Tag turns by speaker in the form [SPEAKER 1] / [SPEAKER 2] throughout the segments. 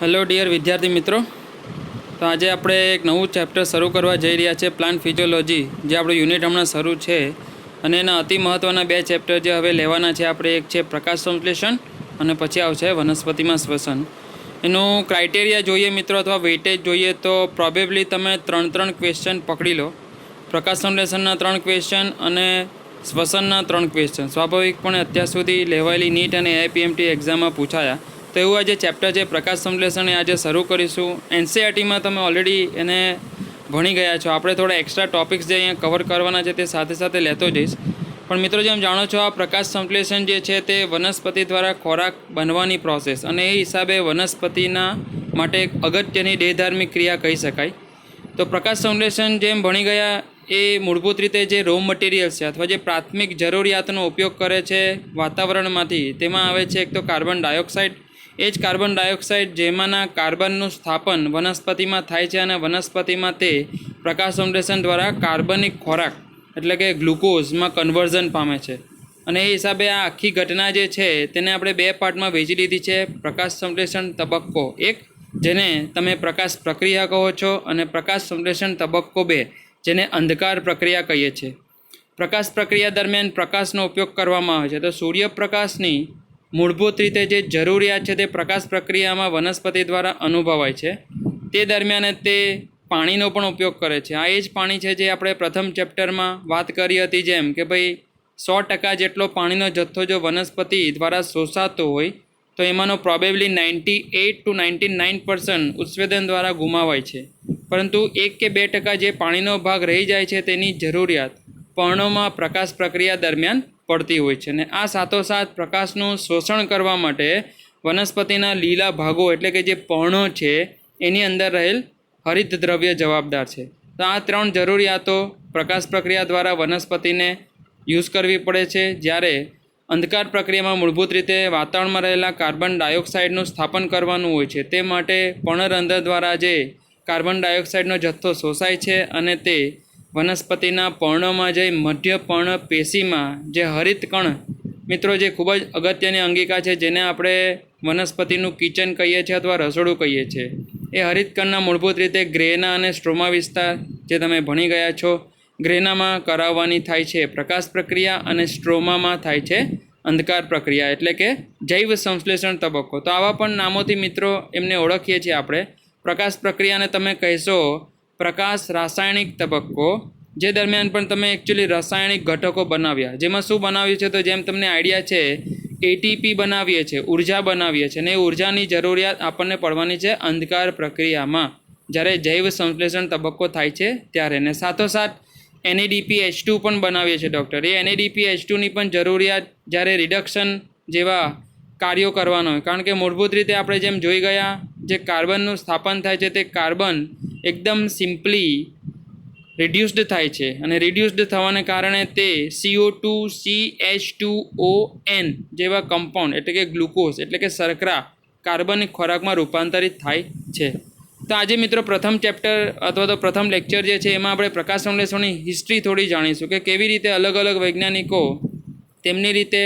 [SPEAKER 1] Hello dear વિદ્યાર્થી મિત્રો, તો આજે આપણે એક નવું ચેપ્ટર શરૂ કરવા જઈ રહ્યા છે, પ્લાન્ટ ફિઝિયોલોજી, જે આપણું યુનિટ હમણાં શરૂ છે. અને એના અતિ મહત્ત્વના બે ચેપ્ટર જે હવે લેવાના છે આપણે, એક છે પ્રકાશ સંશ્લેષણ અને પછી આવશે વનસ્પતિમાં શ્વસન. એનું ક્રાઇટેરિયા જોઈએ મિત્રો, અથવા વેઇટેજ જોઈએ તો પ્રોબેબલી તમે 3 ક્વેશ્ચન પકડી લો. પ્રકાશ સંશ્લેષણના 3 ક્વેશ્ચન અને શ્વસનના 3 ક્વેશ્ચન સ્વાભાવિકપણે અત્યાર સુધી લેવાયેલી નીટ અને AIPMT એક્ઝામમાં પૂછાયા. તો એવું આજે ચેપ્ટર છે પ્રકાશ સંશ્લેષણ એ આજે શરૂ કરીશું. NCERTમાં તમે ઓલરેડી એને ભણી ગયા છો. આપણે થોડા એક્સ્ટ્રા ટોપિક્સ જે અહીંયા કવર કરવાના છે તે સાથે સાથે લેતો જઈશ. પણ મિત્રો, જેમ જાણો છો, આ પ્રકાશ સંશ્લેષણ જે છે તે વનસ્પતિ દ્વારા ખોરાક બનવાની પ્રોસેસ, અને એ હિસાબે વનસ્પતિના માટે એક અગત્યની દેહધાર્મિક ક્રિયા કહી શકાય. તો પ્રકાશ સંશ્લેષણ જેમ ભણી ગયા એ મૂળભૂત રીતે જે રો મટીરિયલ્સ છે અથવા જે પ્રાથમિક જરૂરિયાતનો ઉપયોગ કરે છે વાતાવરણમાંથી, તેમાં આવે છે એક તો કાર્બન ડાયોક્સાઇડ. એ જ કાર્બન ડાયોક્સાઇડ જેમાંના કાર્બનનું સ્થાપન વનસ્પતિમાં થાય છે, અને વનસ્પતિમાં તે પ્રકાશ સંશ્લેષણ દ્વારા કાર્બનિક ખોરાક એટલે કે ગ્લુકોઝમાં કન્વર્ઝન પામે છે. અને એ હિસાબે આ આખી ઘટના જે છે તેને આપણે 2 પાર્ટમાં વહેંચી લીધી છે. પ્રકાશ સંશ્લેષણ તબક્કો 1, જેને તમે પ્રકાશ પ્રક્રિયા કહો છો, અને પ્રકાશ સંશ્લેષણ તબક્કો 2, જેને અંધકાર પ્રક્રિયા કહીએ છીએ. પ્રકાશ પ્રક્રિયા દરમિયાન પ્રકાશનો ઉપયોગ કરવામાં આવે છે. તો સૂર્યપ્રકાશની મૂળભૂત રીતે જે જરૂરિયાત છે તે પ્રકાશ પ્રક્રિયામાં વનસ્પતિ દ્વારા અનુભવાય છે. તે દરમિયાન તે પાણીનો પણ ઉપયોગ કરે છે. આ એ જ પાણી છે જે આપણે પ્રથમ ચેપ્ટરમાં વાત કરી હતી, જેમ કે ભાઈ 100% જેટલો પાણીનો જથ્થો જો વનસ્પતિ દ્વારા શોષાતો હોય તો એમાંનો પ્રોબેબલી 98 to 99% ઉત્સેદન દ્વારા ગુમાવાય છે. પરંતુ 1 કે 2% જે પાણીનો ભાગ રહી જાય છે તેની જરૂરિયાત પર્ણોમાં પ્રકાશ પ્રક્રિયા દરમિયાન પડતી હોય છે. અને આ સાથોસાથ પ્રકાશનું શોષણ કરવા માટે વનસ્પતિના લીલા ભાગો એટલે કે જે પર્ણો છે એની અંદર રહેલ હરિત દ્રવ્ય જવાબદાર છે. તો આ 3 જરૂરિયાતો પ્રકાશ પ્રક્રિયા દ્વારા વનસ્પતિને યુઝ કરવી પડે છે. જ્યારે અંધકાર પ્રક્રિયામાં મૂળભૂત રીતે વાતાવરણમાં રહેલા કાર્બન ડાયોક્સાઇડનું સ્થાપન કરવાનું હોય છે. તે માટે પર્ણરંધ્ર દ્વારા જે કાર્બન ડાયોક્સાઇડનો જથ્થો શોષાય છે અને તે વનસ્પતિના પર્ણોમાં જઈ મધ્ય પર્ણ પેશીમાં જે હરિત કણ, મિત્રો, જે ખૂબ જ અગત્યની અંગિકા છે, જેને આપણે વનસ્પતિનું કિચન કહીએ છીએ અથવા રસોડું કહીએ છીએ, એ હરિત કણના મૂળભૂત રીતે ગ્રેના અને સ્ટ્રોમા વિસ્તાર જે તમે ભણી ગયા છો, ગ્રેનામાં કરાવવાની થાય છે પ્રકાશ પ્રક્રિયા, અને સ્ટ્રોમામાં થાય છે અંધકાર પ્રક્રિયા એટલે કે જૈવ સંશ્લેષણ તબક્કો. તો આવા પણ નામોથી મિત્રો એમને ઓળખીએ છીએ આપણે. પ્રકાશ પ્રક્રિયાને તમે કહેશો પ્રકાશ રાસાયણિક તબક્કો, જે દરમિયાન પણ તમે એકચ્યુઅલી રાસાયણિક ઘટકો બનાવ્યા. જેમાં શું બનાવ્યું છે? તો જેમ તમને આઈડિયા છે, ATP બનાવીએ છીએ, ઉર્જા બનાવીએ છીએ, અને એ ઉર્જાની જરૂરિયાત આપણને પડવાની છે અંધકાર પ્રક્રિયામાં, જ્યારે જૈવ સંશ્લેષણ તબક્કો થાય છે ત્યારે. ને સાથોસાથ NADPH2 પણ બનાવીએ છીએ ડૉક્ટર. એ NADPH2ની પણ જરૂરિયાત જ્યારે રિડક્શન જેવા કાર્યો કરવાનો હોય, કારણ કે મૂળભૂત રીતે આપણે જેમ જોઈ ગયા, જે કાર્બનનું સ્થાપન થાય છે તે કાર્બન એકદમ સિમ્પલી રિડ્યુસ્ડ થાય છે, અને રિડ્યુસ્ડ થવાને કારણે તે CO2 CH2ON જેવા કમ્પાઉન્ડ એટલે કે ગ્લુકોઝ એટલે કે શર્કરા કાર્બનિક ખોરાકમાં રૂપાંતરિત થાય છે. તો આજે મિત્રો પ્રથમ ચેપ્ટર અથવા તો પ્રથમ લેક્ચર જે છે એમાં આપણે પ્રકાશ સંશ્લેષણની હિસ્ટ્રી થોડી જાણીશું, કે કેવી રીતે અલગ અલગ વૈજ્ઞાનિકો તેમની રીતે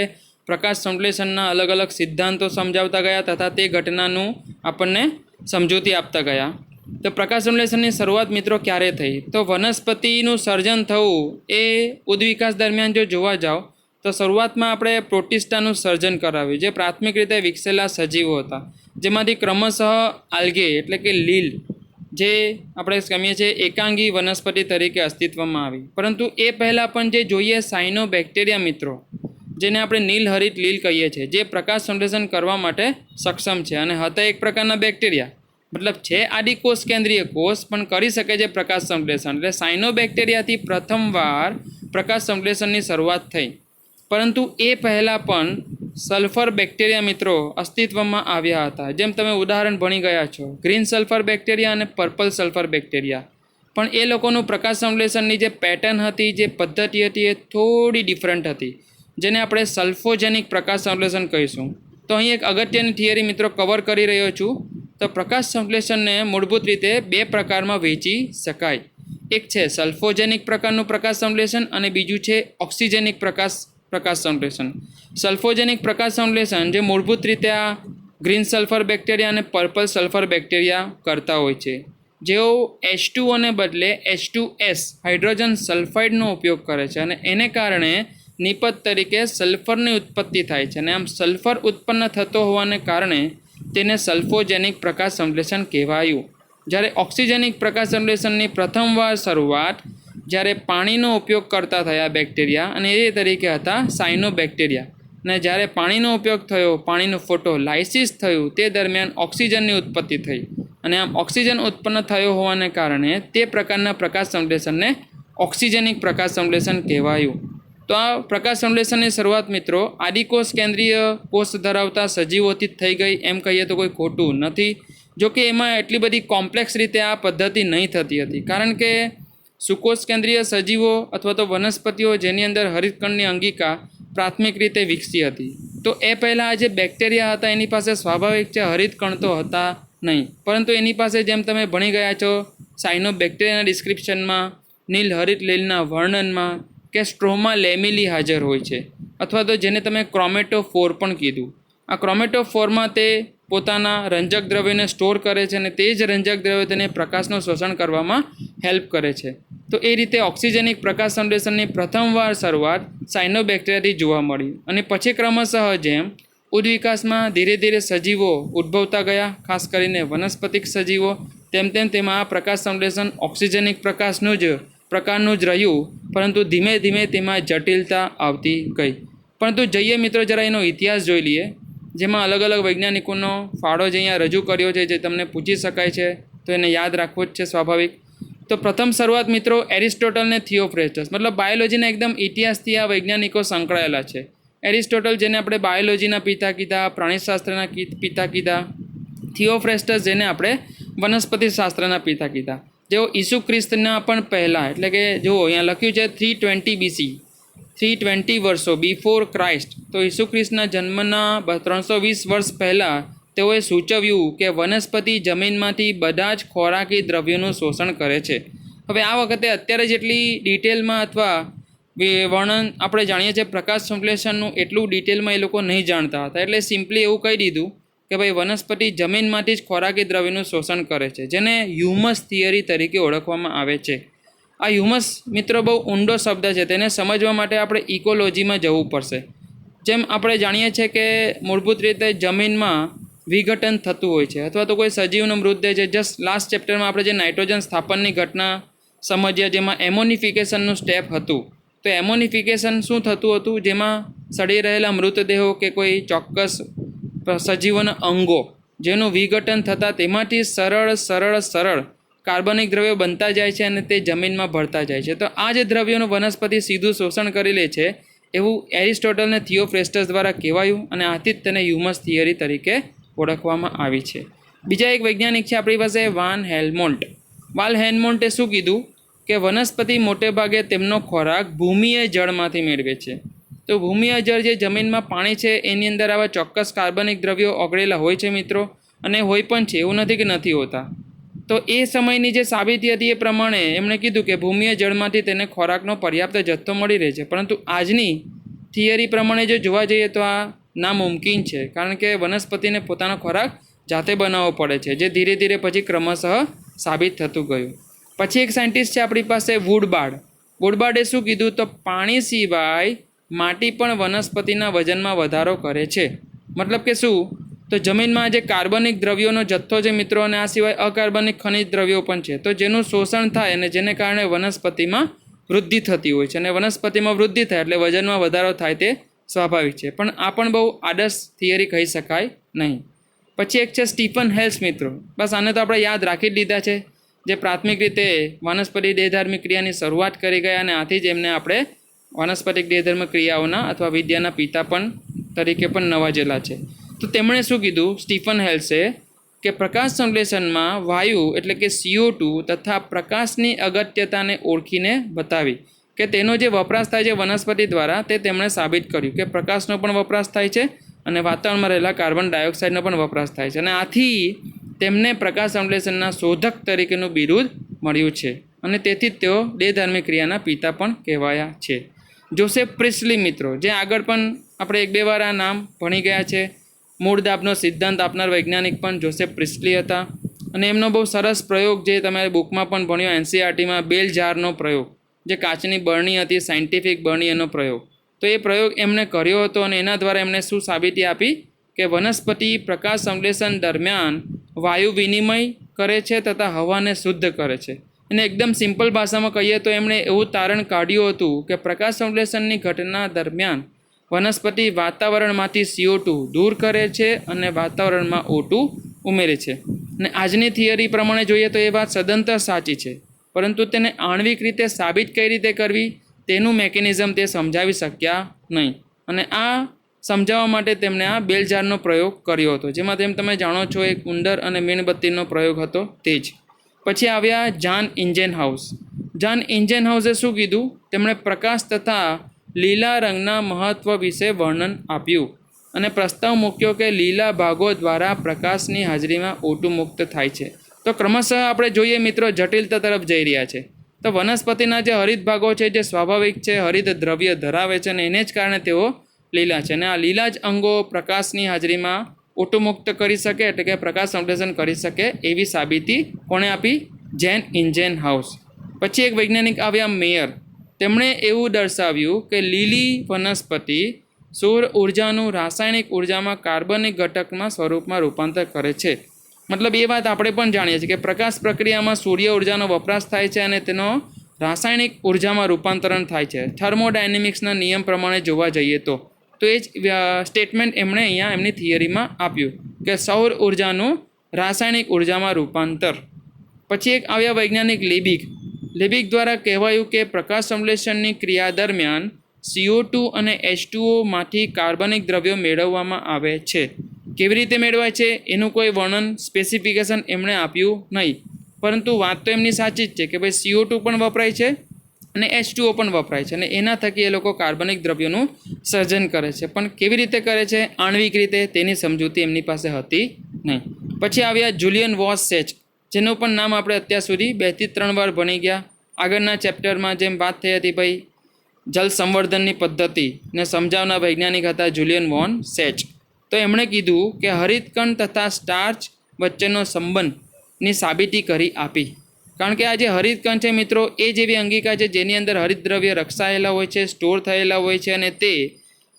[SPEAKER 1] પ્રકાશ સંશ્લેષણના અલગ અલગ સિદ્ધાંતો સમજાવતા ગયા તથા તે ઘટનાનું આપણને સમજૂતી આપતા ગયા. તો પ્રકાશ સંશ્લેષણની શરૂઆત મિત્રો ક્યારે થઈ? તો વનસ્પતિનું સર્જન થવું એ ઉદ્વિકાસ દરમિયાન જો જોવા જાઓ તો શરૂઆતમાં આપણે પ્રોટિસ્ટાનું સર્જન કરાવ્યું, જે પ્રાથમિક રીતે વિકસેલા સજીવો હતા, જેમાંથી ક્રમશઃ આલ્ગે એટલે કે લીલ, જે આપણે કહીએ છીએ એકાંગી વનસ્પતિ તરીકે અસ્તિત્વમાં આવી. પરંતુ એ પહેલાં પણ જે જોઈએ સાયનોબેક્ટેરિયા મિત્રો, જેને આપણે નીલહરિત લીલ કહીએ છીએ, જે પ્રકાશ સંશ્લેષણ કરવા માટે સક્ષમ છે અને હતા એક પ્રકારના બેક્ટેરિયા, મતલબ છે આદિકોષ કેન્દ્રીય કોષ, પણ કરી શકે છે પ્રકાશ સંશ્લેષણ. એટલે સાયનોબેક્ટેરિયાથી પ્રથમવાર પ્રકાશ સંશ્લેષણની શરૂઆત થઈ. પરંતુ એ પહેલાં પણ સલ્ફર બેક્ટેરિયા મિત્રો અસ્તિત્વમાં આવ્યા હતા. જેમ તમે ઉદાહરણ ભણી ગયા છો, ગ્રીન સલ્ફર બેક્ટેરિયા અને પર્પલ સલ્ફર બેક્ટેરિયા. પણ એ લોકોનું પ્રકાશ સંશ્લેષણની જે પેટર્ન હતી, જે પદ્ધતિ હતી, એ થોડી ડિફરન્ટ હતી, જેને આપણે સલ્ફોજેનિક પ્રકાશ સંશ્લેષણ કહીશું. તો અહીં એક અગત્યની થિયરી મિત્રો કવર કરી રહ્યો છું. તો પ્રકાશ સંશ્લેષણને મૂળભૂત રીતે 2 પ્રકારમાં વહેંચી શકાય. એક છે સલ્ફોજેનિક પ્રકારનું પ્રકાશ સંશ્લેષણ, અને બીજું છે ઓક્સિજેનિક પ્રકાશ સંશ્લેષણ. સલ્ફોજેનિક પ્રકાશ સંશ્લેષણ જે મૂળભૂત રીતે આ ગ્રીન સલ્ફર બેક્ટેરિયા અને પર્પલ સલ્ફર બેક્ટેરિયા કરતા હોય છે. જેઓ H2O બદલે H2S હાઇડ્રોજન સલ્ફાઇડનો ઉપયોગ કરે છે અને એને કારણે નિપજ તરીકે સલ્ફરની ઉત્પત્તિ થાય છે. અને આમ સલ્ફર ઉત્પન્ન થતો હોવાને કારણે તેને સલ્ફોજેનિક પ્રકાશ સંશ્લેષણ કહેવાયું. જ્યારે ઓક્સિજનિક પ્રકાશ સંશ્લેષણની પ્રથમવાર શરૂઆત જ્યારે પાણીનો ઉપયોગ કરતા થયા બેક્ટેરિયા, અને એ તરીકે હતા સાયનોબેક્ટેરિયા. અને જ્યારે પાણીનો ઉપયોગ થયો, પાણીનું ફોટોલાઇસિસ થયું, તે દરમિયાન ઓક્સિજનની ઉત્પત્તિ થઈ. અને આમ ઓક્સિજન ઉત્પન્ન થયો હોવાને કારણે તે પ્રકારના પ્રકાશ સંશ્લેષણને ઓક્સિજનિક પ્રકાશ સંશ્લેષણ કહેવાયું. તો આ પ્રકાશ સંશ્લેષણની શરૂઆત મિત્રો આદિકોષ કેન્દ્રીય કોષ ધરાવતા સજીવોથી થઈ ગઈ એમ કહીએ તો કોઈ ખોટું નથી. જો કે એમાં એટલી બધી કોમ્પ્લેક્સ રીતે આ પદ્ધતિ નહીં થતી હતી, કારણ કે સુકોષ કેન્દ્રીય સજીવો અથવા તો વનસ્પતિઓ જેની અંદર હરિતકણની અંગિકા પ્રાથમિક રીતે વિકસી હતી. તો એ પહેલાં આ જે બેક્ટેરિયા હતા એની પાસે સ્વાભાવિક છે હરિતકણ તો હતા નહીં, પરંતુ એની પાસે જેમ તમે ભણી ગયા છો સાયનોબેક્ટેરિયાના ડિસ્ક્રિપ્શનમાં, નીલ હરિત લીલના વર્ણનમાં કે સ્ટ્રોમા લેમિલી હાજર હોય છે, અથવા તો જેને તમે ક્રોમેટોફોર પણ કીધું. આ ક્રોમેટોફોરમાં તે પોતાના રંજક દ્રવ્યને સ્ટોર કરે છે અને તે જ રંજક દ્રવ્ય તેને પ્રકાશનું શોષણ કરવામાં હેલ્પ કરે છે. તો એ રીતે ઓક્સિજનિક પ્રકાશ સંશ્લેષણની પ્રથમવાર શરૂઆત સાયનોબેક્ટેરિયાથી જોવા મળી. અને પછી ક્રમશઃ જેમ ઉદ્વિકાસમાં ધીરે ધીરે સજીવો ઉદ્ભવતા ગયા, ખાસ કરીને વનસ્પતિક સજીવો, તેમ તેમ તેમાં આ પ્રકાશ સંશ્લેષણ ઓક્સિજનિક પ્રકારનું જ રહ્યું, પરંતુ ધીમે ધીમે તેમાં જટિલતા આવતી ગઈ. પરંતુ જઈએ મિત્રો જરા એનો ઇતિહાસ જોઈ લઈએ, જેમાં અલગ અલગ વૈજ્ઞાનિકોનો ફાળો જે અહીંયા રજૂ કર્યો છે, જે તમને પૂછી શકાય છે, તો એને યાદ રાખવું જ છે સ્વાભાવિક. તો પ્રથમ શરૂઆત મિત્રો એરિસ્ટોટલ ને થિયોફ્રેસ્ટસ, મતલબ બાયોલોજીના એકદમ ઇતિહાસથી આ વૈજ્ઞાનિકો સંકળાયેલા છે. એરિસ્ટોટલ જેને આપણે બાયોલોજીના પિતા કીધા, પ્રાણીશાસ્ત્રના પિતા કીધા, થિયોફ્રેસ્ટસ જેને આપણે વનસ્પતિશાસ્ત્રના પિતા કીધા, જેઓ ઈસુ ખ્રિસ્તના પણ પહેલાં, એટલે કે જુઓ અહીંયા લખ્યું છે 320 BC, 320 વર્ષો બિફોર ક્રાઇસ્ટ. તો ઈસુ ખ્રિસ્તના જન્મના 320 વર્ષ પહેલાં તેઓએ સૂચવ્યું કે વનસ્પતિ જમીનમાંથી બધા જ ખોરાકી દ્રવ્યોનું શોષણ કરે છે. હવે આ વખતે અત્યારે જેટલી ડિટેલમાં અથવા વર્ણન આપણે જાણીએ છીએ પ્રકાશ સંશ્લેષણનું, એટલું ડિટેલમાં એ લોકો નહીં જાણતા હતા. એટલે સિમ્પલી એવું કહી દીધું કે ભાઈ વનસ્પતિ જમીનમાંથી જ ખોરાકી દ્રવ્યનું શોષણ કરે છે, જેને હ્યુમસ થિયરી તરીકે ઓળખવામાં આવે છે. આ હ્યુમસ મિત્રો બહુ ઊંડો શબ્દ છે, તેને સમજવા માટે આપણે ઇકોલોજીમાં જવું પડશે. જેમ આપણે જાણીએ છીએ કે મૂળભૂત રીતે જમીનમાં વિઘટન થતું હોય છે, અથવા તો કોઈ સજીવનો મૃતદેહ છે. જસ્ટ લાસ્ટ ચેપ્ટરમાં આપણે જે નાઇટ્રોજન સ્થાપનની ઘટના સમજ્યા, જેમાં એમોનિફિકેશનનું સ્ટેપ હતું. તો એમોનિફિકેશન શું થતું હતું, જેમાં સડી રહેલા મૃતદેહો કે કોઈ ચોક્કસ સજીવોના અંગો જેનું વિઘટન થતાં તેમાંથી સરળ કાર્બનિક દ્રવ્યો બનતા જાય છે અને તે જમીનમાં ભળતા જાય છે. તો આ જે દ્રવ્યોનું વનસ્પતિ સીધું શોષણ કરી લે છે એવું એરિસ્ટોટલને થિયોફ્રેસ્ટસ દ્વારા કહેવાયું, અને આથી જ તેને હ્યુમસ થિયરી તરીકે ઓળખવામાં આવી છે. બીજા એક વૈજ્ઞાનિક છે આપણી પાસે વાન હેલ્મોન્ટ. હેલ્મોન્ટે શું કીધું કે વનસ્પતિ મોટે ભાગે તેમનો ખોરાક ભૂમિય જળમાંથી મેળવે છે. તો ભૂમિય જળ જે જમીનમાં પાણી છે એની અંદર આવા ચોક્કસ કાર્બનિક દ્રવ્યો ઓગળેલા હોય છે મિત્રો, અને હોય પણ છે, એવું નથી કે નથી હોતા. તો એ સમયની જે સાબિતી હતી એ પ્રમાણે એમણે કીધું કે ભૂમિય જળમાંથી તેને ખોરાકનો પર્યાપ્ત જથ્થો મળી રહે છે. પરંતુ આજની થિયરી પ્રમાણે જો જોવા જઈએ તો આ નામુમકિન છે, કારણ કે વનસ્પતિને પોતાનો ખોરાક જાતે બનાવવો પડે છે, જે ધીરે ધીરે પછી ક્રમશઃ સાબિત થતું ગયું. પછી એક સાયન્ટિસ્ટ છે આપણી પાસે વુડબાર્ડે શું કીધું, તો પાણી સિવાય માટી પણ વનસ્પતિના વજનમાં વધારો કરે છે. મતલબ કે શું, તો જમીનમાં જે કાર્બનિક દ્રવ્યોનો જથ્થો છે મિત્રો, અને આ સિવાય અકાર્બનિક ખનિજ દ્રવ્યો પણ છે, તો જેનું શોષણ થાય અને જેને કારણે વનસ્પતિમાં વૃદ્ધિ થતી હોય છે. અને વનસ્પતિમાં વૃદ્ધિ થાય એટલે વજનમાં વધારો થાય, તે સ્વાભાવિક છે. પણ આ પણ બહુ આદર્શ થિયરી કહી શકાય નહીં. પછી એક છે સ્ટીફન હેલ્સ મિત્રો. બસ આને તો આપણે યાદ રાખી જ લીધા છે, જે પ્રાથમિક રીતે વનસ્પતિ દેહધાર્મિક ક્રિયાની શરૂઆત કરી ગયા, અને આથી જ એમને આપણે વનસ્પતિક દેહધર્મ ક્રિયાઓના અથવા વિદ્યાના પિતા પણ તરીકે પણ નવાજેલા છે. તો તેમણે શું કીધું સ્ટીફન હેલ્સે, કે પ્રકાશ સંશ્લેષણમાં વાયુ એટલે કે CO2 તથા પ્રકાશની અગત્યતાને ઓળખીને બતાવી કે તેનો જે વપરાશ થાય છે વનસ્પતિ દ્વારા, તે તેમણે સાબિત કર્યું કે પ્રકાશનો પણ વપરાશ થાય છે અને વાતાવરણમાં રહેલા કાર્બન ડાયોક્સાઇડનો પણ વપરાશ થાય છે. અને આથી તેમને પ્રકાશ સંશ્લેષણના શોધક તરીકેનું બિરુદ મળ્યું છે, અને તેથી જ તેઓ દેહધાર્મિક ક્રિયાના પિતા પણ કહેવાયા છે. જોસેફ પ્રિસ્લી મિત્રો, જે આગળ પણ આપણે 1-2 વાર આ નામ ભણી ગયા છે, મૂળ દાબનો સિદ્ધાંત આપનાર વૈજ્ઞાનિક પણ જોસેફ પ્રિસ્ટલી હતા. અને એમનો બહુ સરસ પ્રયોગ જે તમે બુકમાં પણ ભણ્યો એનસીઆરટીમાં બેલ જારનો પ્રયોગ, જે કાચની બરણી હતી, સાયન્ટિફિક બરણી, એનો પ્રયોગ. તો એ પ્રયોગ એમણે કર્યો હતો અને એના દ્વારા એમણે શું સાબિતી આપી કે વનસ્પતિ પ્રકાશ સંશ્લેષણ દરમિયાન વાયુ વિનિમય કરે છે તથા હવાને શુદ્ધ કરે છે. અને એકદમ સિમ્પલ ભાષામાં કહીએ તો એમણે એવું તારણ કાઢ્યું હતું કે પ્રકાશ સંશ્લેષણની ઘટના દરમિયાન વનસ્પતિ વાતાવરણમાંથી CO2 દૂર કરે છે અને વાતાવરણમાં O2 ઉમેરે છે. અને આજની થિયરી પ્રમાણે જોઈએ તો એ વાત સદંતર સાચી છે, પરંતુ તેને આણ્વિક રીતે સાબિત કઈ રીતે કરવી તેનું મેકેનિઝમ તે સમજાવી શક્યા નહીં. અને આ સમજાવવા માટે તેમણે આ બેલ જારનો પ્રયોગ કર્યો હતો, જેમાં તમે જાણો છો એક ઉંદર અને મીણબત્તીનો પ્રયોગ હતો તે જ. પછી આવ્યા જાન ઇન્જેનહાઉસ. જાન ઇન્જેનહાઉસે શું કીધું? તેમણે પ્રકાશ તથા લીલા રંગના મહત્ત્વ વિશે વર્ણન આપ્યું અને પ્રસ્તાવ મૂક્યો કે લીલા ભાગો દ્વારા પ્રકાશની હાજરીમાં O2 મુક્ત થાય છે. તો ક્રમશઃ આપણે જોઈએ મિત્રો જટિલતા તરફ જઈ રહ્યા છે. તો વનસ્પતિના જે હરિત ભાગો છે જે સ્વાભાવિક છે, હરિત દ્રવ્ય ધરાવે છે અને એને જ કારણે તેઓ લીલા છે. અને આ લીલા જ અંગો પ્રકાશની હાજરીમાં O2 મુક્ત કરી શકે, એટલે કે પ્રકાશ સંશ્લેષણ કરી શકે એવી સાબિતી કોણે આપી? જાન ઇન્જેનહાઉસ. પછી એક વૈજ્ઞાનિક આવ્યા મેયર. તેમણે એવું દર્શાવ્યું કે લીલી વનસ્પતિ સૌર ઉર્જાનું રાસાયણિક ઉર્જામાં કાર્બનિક ઘટકમાં સ્વરૂપમાં રૂપાંતર કરે છે. મતલબ એ વાત આપણે પણ જાણીએ છીએ કે પ્રકાશ પ્રક્રિયામાં સૂર્ય ઉર્જાનો વપરાશ થાય છે અને તેનો રાસાયણિક ઉર્જામાં રૂપાંતરણ થાય છે. થર્મોડાયનેમિક્સના નિયમ પ્રમાણે જોવા જઈએ તો એ જ સ્ટેટમેન્ટ એમણે અહીંયા એમની થિયરીમાં આપ્યું કે સૌર ઉર્જાનું રાસાયણિક ઉર્જામાં રૂપાંતર. પછી એક આવ્યા વૈજ્ઞાનિક લેબિગ. લેબિગ દ્વારા કહેવાયું કે પ્રકાશ સંશ્લેષણની ક્રિયા દરમિયાન CO2 અને H2O માંથી કાર્બનિક દ્રવ્યો મેળવવામાં આવે છે. કેવી રીતે મેળવાય છે એનું કોઈ વર્ણન, સ્પેસિફિકેશન એમણે આપ્યું નહીં, પરંતુ વાત તો એમની સાચી જ છે કે ભાઈ CO2 પણ વપરાય છે અને H2O પણ વપરાય છે અને એના થકી એ લોકો કાર્બનિક દ્રવ્યોનું સર્જન કરે છે. પણ કેવી રીતે કરે છે આણ્વિક રીતે તેની સમજૂતી એમની પાસે હતી નહીં. પછી આવ્યા જુલિયન વોસ સેચ, જેનું પણ નામ આપણે અત્યાર સુધી 2 થી 3 વાર ભણી ગયા. આગળના ચેપ્ટરમાં જેમ વાત થઈ હતી ભાઈ જલ સંવર્ધનની પદ્ધતિને સમજાવનાર વૈજ્ઞાનિક હતા જુલિયન વોન સેચ. તો એમણે કીધું કે હરિતકણ તથા સ્ટાર્ચ વચ્ચેનો સંબંધની સાબિતી કરી આપી. કારણ કે આ જે હરિતકણ છે મિત્રો એ જેવી અંગિકા છે જેની અંદર હરિતદ્રવ્ય રક્ષાયેલા હોય છે, સ્ટોર થયેલા હોય છે અને તે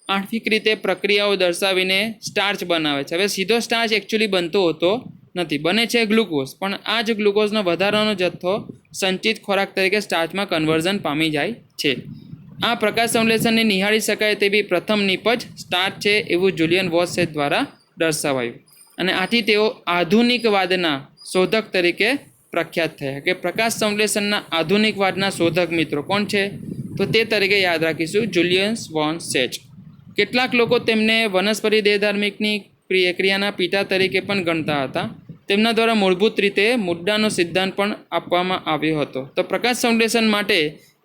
[SPEAKER 1] આણ્વિક રીતે પ્રક્રિયાઓ દર્શાવીને સ્ટાર્ચ બનાવે છે. હવે સીધો સ્ટાર્ચ એકચ્યુઅલી બનતો હોતો નથી, બને છે ગ્લુકોઝ, પણ આ જ ગ્લુકોઝનો વધારાનો જથ્થો સંચિત ખોરાક તરીકે સ્ટાર્ચમાં કન્વર્ઝન પામી જાય છે. આ પ્રકાશ સંશ્લેષણને નિહાળી શકાય તેવી પ્રથમ નિપજ સ્ટાર્ચ છે એવું જુલિયન વોસ સેચ દ્વારા દર્શાવાયું. અને આથી તેઓ આધુનિકવાદના શોધક તરીકે પ્રખ્યાત થયા. કે પ્રકાશ સંશ્લેષણના આધુનિકવાદના શોધક મિત્રો કોણ છે? તો તે તરીકે યાદ રાખીશું જુલિયન વોન સેચ. કેટલાક લોકો તેમને વનસ્પતિ દેહધાર્મિકની ક્રિયાના પિતા તરીકે પણ ગણતા હતા. તેમના દ્વારા મૂળભૂત રીતે મુદ્દાનો સિદ્ધાંત પણ આપવામાં આવ્યો હતો. તો પ્રકાશ સંશ્લેષણ માટે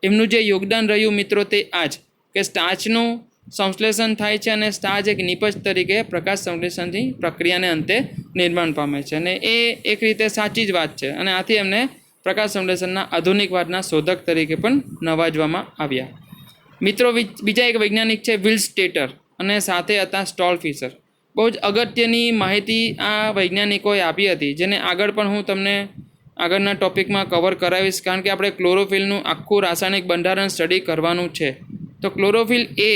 [SPEAKER 1] એમનું જે યોગદાન રહ્યું મિત્રો તે આ જ કે સ્ટાર્ચનું સંશ્લેષણ થાય છે અને સ્ટાર્ચ એક નિપજ તરીકે પ્રકાશ સંશ્લેષણની પ્રક્રિયાને અંતે નિર્માણ પામે છે. અને એ એક રીતે સાચી જ વાત છે અને આથી એમને પ્રકાશ સંશ્લેષણના આધુનિકવાદના શોધક તરીકે પણ નવાજવામાં આવ્યા. મિત્રો બીજા એક વૈજ્ઞાનિક છે વિલ સ્ટેટર અને સાથે હતા સ્ટોલફિશર. બહુ જ અગત્યની માહિતી આ વૈજ્ઞાનિકોએ આપી હતી, જેને આગળ પણ હું તમને આગળના ટોપિકમાં કવર કરાવીશ, કારણ કે આપણે ક્લોરોફિલનું આખું રાસાયણિક બંધારણ સ્ટડી કરવાનું છે. તો ક્લોરોફિલ એ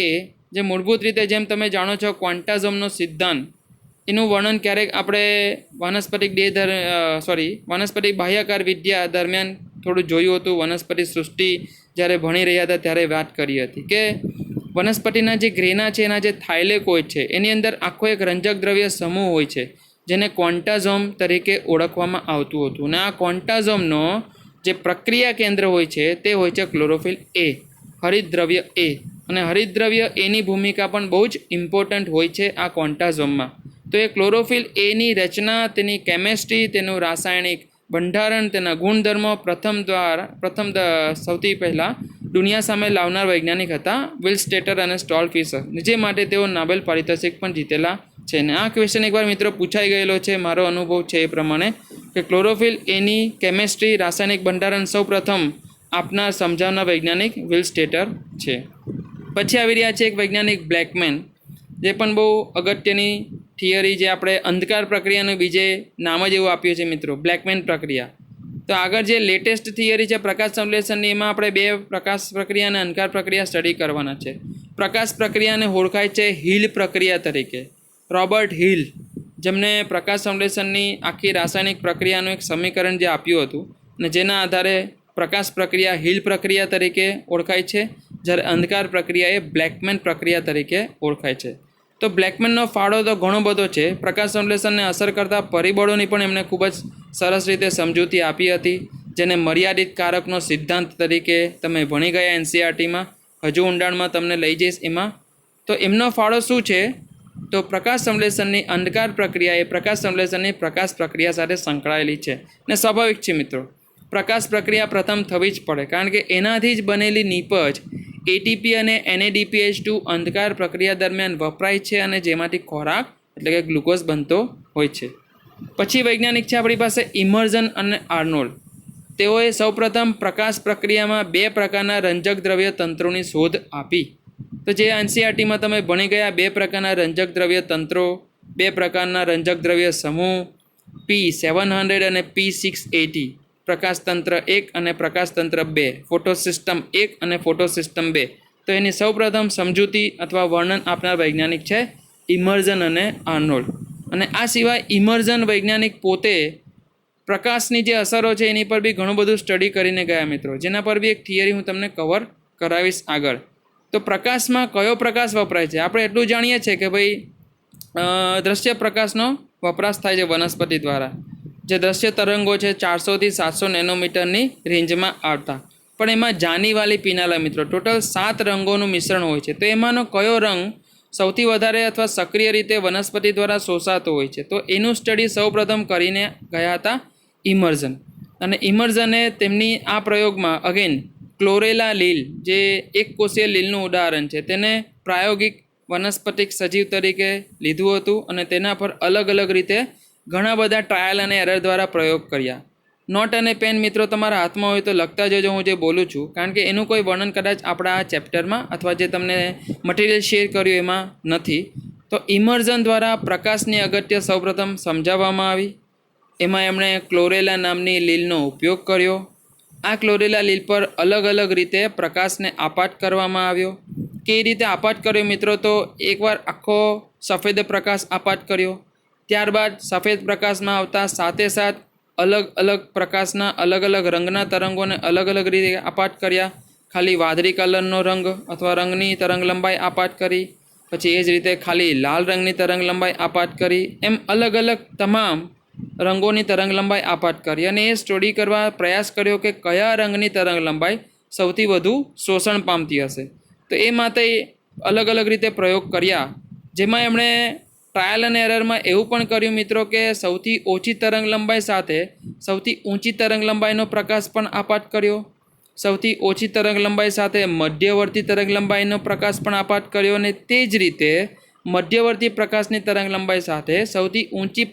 [SPEAKER 1] જે મૂળભૂત રીતે જેમ તમે જાણો છો ક્વોન્ટાઝમનો સિદ્ધાંત, એનું વર્ણન ક્યારેક આપણે વનસ્પતિક બાહ્યકાર વિદ્યા દરમિયાન થોડું જોયું હતું. વનસ્પતિ સૃષ્ટિ જ્યારે ભણી રહ્યા હતા ત્યારે વાત કરી હતી કે વનસ્પતિના જે ગ્રેના છે એના જે થાઇલેકોઇડ છે એની અંદર આખો એક રંજક દ્રવ્ય સમૂહ હોય છે જેને ક્વોન્ટાઝોમ તરીકે ઓળખવામાં આવતું હતું. અને આ ક્વોન્ટાઝોમનો જે પ્રક્રિયા કેન્દ્ર હોય છે તે હોય છે ક્લોરોફિલ એ, હરિતદ્રવ્ય એ. અને હરિતદ્રવ્ય એની ભૂમિકા પણ બહુ જ ઇમ્પોર્ટન્ટ હોય છે આ ક્વોન્ટાઝોમમાં. તો એ ક્લોરોફિલ એની રચના, તેની કેમેસ્ટ્રી, તેનું રાસાયણિક બંધારણ, તેના ગુણધર્મો સૌથી પહેલાં દુનિયા સામે લાવનાર વૈજ્ઞાનિક હતા વિલ સ્ટેટર અને સ્ટોલફિશર, જે માટે તેઓ નોબેલ પારિતોષિક પણ જીતેલા છે. ને આ ક્વેશ્ચન એકવાર મિત્રો પૂછાઈ ગયેલો છે, મારો અનુભવ છે એ પ્રમાણે કે ક્લોરોફિલ એની કેમેસ્ટ્રી, રાસાયણિક બંધારણ સૌપ્રથમ આપનાર સમજાવનાર વૈજ્ઞાનિક વિલ સ્ટેટર છે. પછી આવી રહ્યા છે એક વૈજ્ઞાનિક બ્લેકમેન, જે પણ બહુ અગત્યની થિયરી જે આપણે અંધકાર પ્રક્રિયાનું બીજે નામ જ એવું આપ્યું છે મિત્રો, બ્લેકમેન પ્રક્રિયા. તો આગળ જે લેટેસ્ટ થિયરી છે પ્રકાશ સંશ્લેષણની, એમાં આપણે બે પ્રકાશ પ્રક્રિયા અને અંધકાર પ્રક્રિયા સ્ટડી કરવાના છે. પ્રકાશ પ્રક્રિયાને ઓળખાય છે હિલ પ્રક્રિયા તરીકે. રોબર્ટ હિલ, જેમને પ્રકાશ સંશ્લેષણની આખી રાસાયણિક પ્રક્રિયાનું એક સમીકરણ જે આપ્યું હતું અને જેના આધારે પ્રકાશ પ્રક્રિયા હિલ પ્રક્રિયા તરીકે ઓળખાય છે, જ્યારે અંધકાર પ્રક્રિયા એ બ્લેકમેન પ્રક્રિયા તરીકે ઓળખાય છે. તો બ્લેકમેનનો ફાળો તો ઘણો બધો છે. પ્રકાશ સંશ્લેષણને અસર કરતા પરિબળોની પણ એમણે ખૂબ જ સરસ રીતે સમજૂતી આપી હતી, જેને મર્યાદિત કારકનો સિદ્ધાંત તરીકે તમે ભણી ગયા એનસીઆરટીમાં. હજુ ઊંડાણમાં તમને લઈ જઈશ એમાં. તો એમનો ફાળો શું છે? તો પ્રકાશ સંશ્લેષણની અંધકાર પ્રક્રિયા એ પ્રકાશ સંશ્લેષણની પ્રકાશ પ્રક્રિયા સાથે સંકળાયેલી છે. ને સ્વાભાવિક છે મિત્રો, પ્રકાશ પ્રક્રિયા પ્રથમ થવી જ પડે, કારણ કે એનાથી જ બનેલી નીપજ એટીપી અને NADPH2 અંધકાર પ્રક્રિયા દરમિયાન વપરાય છે અને જેમાંથી ખોરાક એટલે કે ગ્લુકોઝ બનતો હોય છે. પછી વૈજ્ઞાનિક છે આપણી પાસે ઇમર્ઝન અને આર્નોલ્ડ. તેઓએ સૌપ્રથમ પ્રકાશ પ્રક્રિયામાં બે પ્રકારના રંજક દ્રવ્ય તંત્રોની શોધ આપી. તો જે એનસીઆરટીમાં તમે ભણી ગયા, બે પ્રકારના રંજક દ્રવ્ય તંત્રો, બે પ્રકારના રંજક દ્રવ્ય સમૂહ, P700 અને P680, પ્રકાશતંત્ર 1 અને પ્રકાશતંત્ર 2, ફોટોસિસ્ટમ 1 અને ફોટોસિસ્ટમ 2. તો એની સૌપ્રથમ સમજૂતી અથવા વર્ણન આપનાર વૈજ્ઞાનિક છે ઇમર્ઝન અને આર્નોલ્ડ. અને આ સિવાય ઇમર્ઝન વૈજ્ઞાનિક પોતે પ્રકાશની જે અસરો છે એની પર બી ઘણું બધું સ્ટડી કરીને ગયા મિત્રો, જેના પર બી એક થિયરી હું તમને કવર કરાવીશ આગળ. તો પ્રકાશમાં કયો પ્રકાશ વપરાય છે? આપણે એટલું જાણીએ છીએ કે ભાઈ દ્રશ્ય પ્રકાશનો વપરાશ થાય છે વનસ્પતિ દ્વારા. જે દ્રશ્ય તરંગો છે 400 થી 700 નેનોમીટરની રેન્જમાં આવતા. પણ એમાં જાનીવાલી પીનાલા મિત્રો ટોટલ 7 રંગોનું મિશ્રણ હોય છે. તો એમાંનો કયો રંગ સૌથી વધારે અથવા સક્રિય રીતે વનસ્પતિ દ્વારા શોષાતો હોય છે? તો એનું સ્ટડી સૌપ્રથમ કરીને ગયા હતા ઇમર્ઝન. અને ઇમર્ઝને તેમની આ પ્રયોગમાં અગેન ક્લોરેલા લીલ, જે એક કોષીય લીલનું ઉદાહરણ છે, તેને પ્રાયોગિક વનસ્પતિક સજીવ તરીકે લીધું હતું અને તેના પર અલગ અલગ રીતે ઘણા બધા ટ્રાયલ અને એરર દ્વારા પ્રયોગ કર્યા. નોટ અને પેન મિત્રો તમારા હાથમાં હોય તો લખતા જજો હું જે બોલું છું, કારણ કે એનું કોઈ વર્ણન કદાચ આપણા આ ચેપ્ટરમાં અથવા જે તમને મટીરિયલ શેર કર્યું એમાં નથી. તો ઇમર્ઝન દ્વારા પ્રકાશની અગત્ય સૌપ્રથમ સમજાવવામાં આવી. એમાં એમણે ક્લોરેલા નામની લીલનો ઉપયોગ કર્યો. આ ક્લોરેલા લીલ પર અલગ અલગ રીતે પ્રકાશને આપાત કરવામાં આવ્યો. કઈ રીતે આપાત કર્યો મિત્રો? તો એકવાર આખો સફેદ પ્રકાશ આપાત કર્યો, ત્યારબાદ સફેદ પ્રકાશમાં આવતા સાથે સાથ અલગ અલગ પ્રકાશના અલગ અલગ રંગના તરંગોને અલગ અલગ રીતે આપાત કર્યા. ખાલી વાદળી કલરનો રંગ અથવા રંગની તરંગ લંબાઈ આપાત કરી, પછી એ જ રીતે ખાલી લાલ રંગની તરંગ લંબાઈ આપાત કરી, એમ અલગ અલગ તમામ રંગોની તરંગ લંબાઈ આપાત કરી. અને એ સ્ટડી કરવા પ્રયાસ કર્યો કે કયા રંગની તરંગ લંબાઈ સૌથી વધુ શોષણ પામતી હશે. તો એ માટે અલગ અલગ રીતે પ્રયોગ કર્યા, જેમાં એમણે ટ્રાયલ અને એરરમાં એવું પણ કર્યું મિત્રો કે સૌથી ઓછી તરંગ લંબાઈ સાથે સૌથી ઊંચી તરંગ લંબાઈનો પ્રકાશ પણ આપાત કર્યો, સૌથી ઓછી તરંગ લંબાઈ સાથે મધ્યવર્તી તરંગ લંબાઈનો પ્રકાશ પણ આપાત કર્યો, અને તે જ રીતે મધ્યવર્તી પ્રકાશની તરંગ લંબાઈ સાથે સૌથી ઊંચી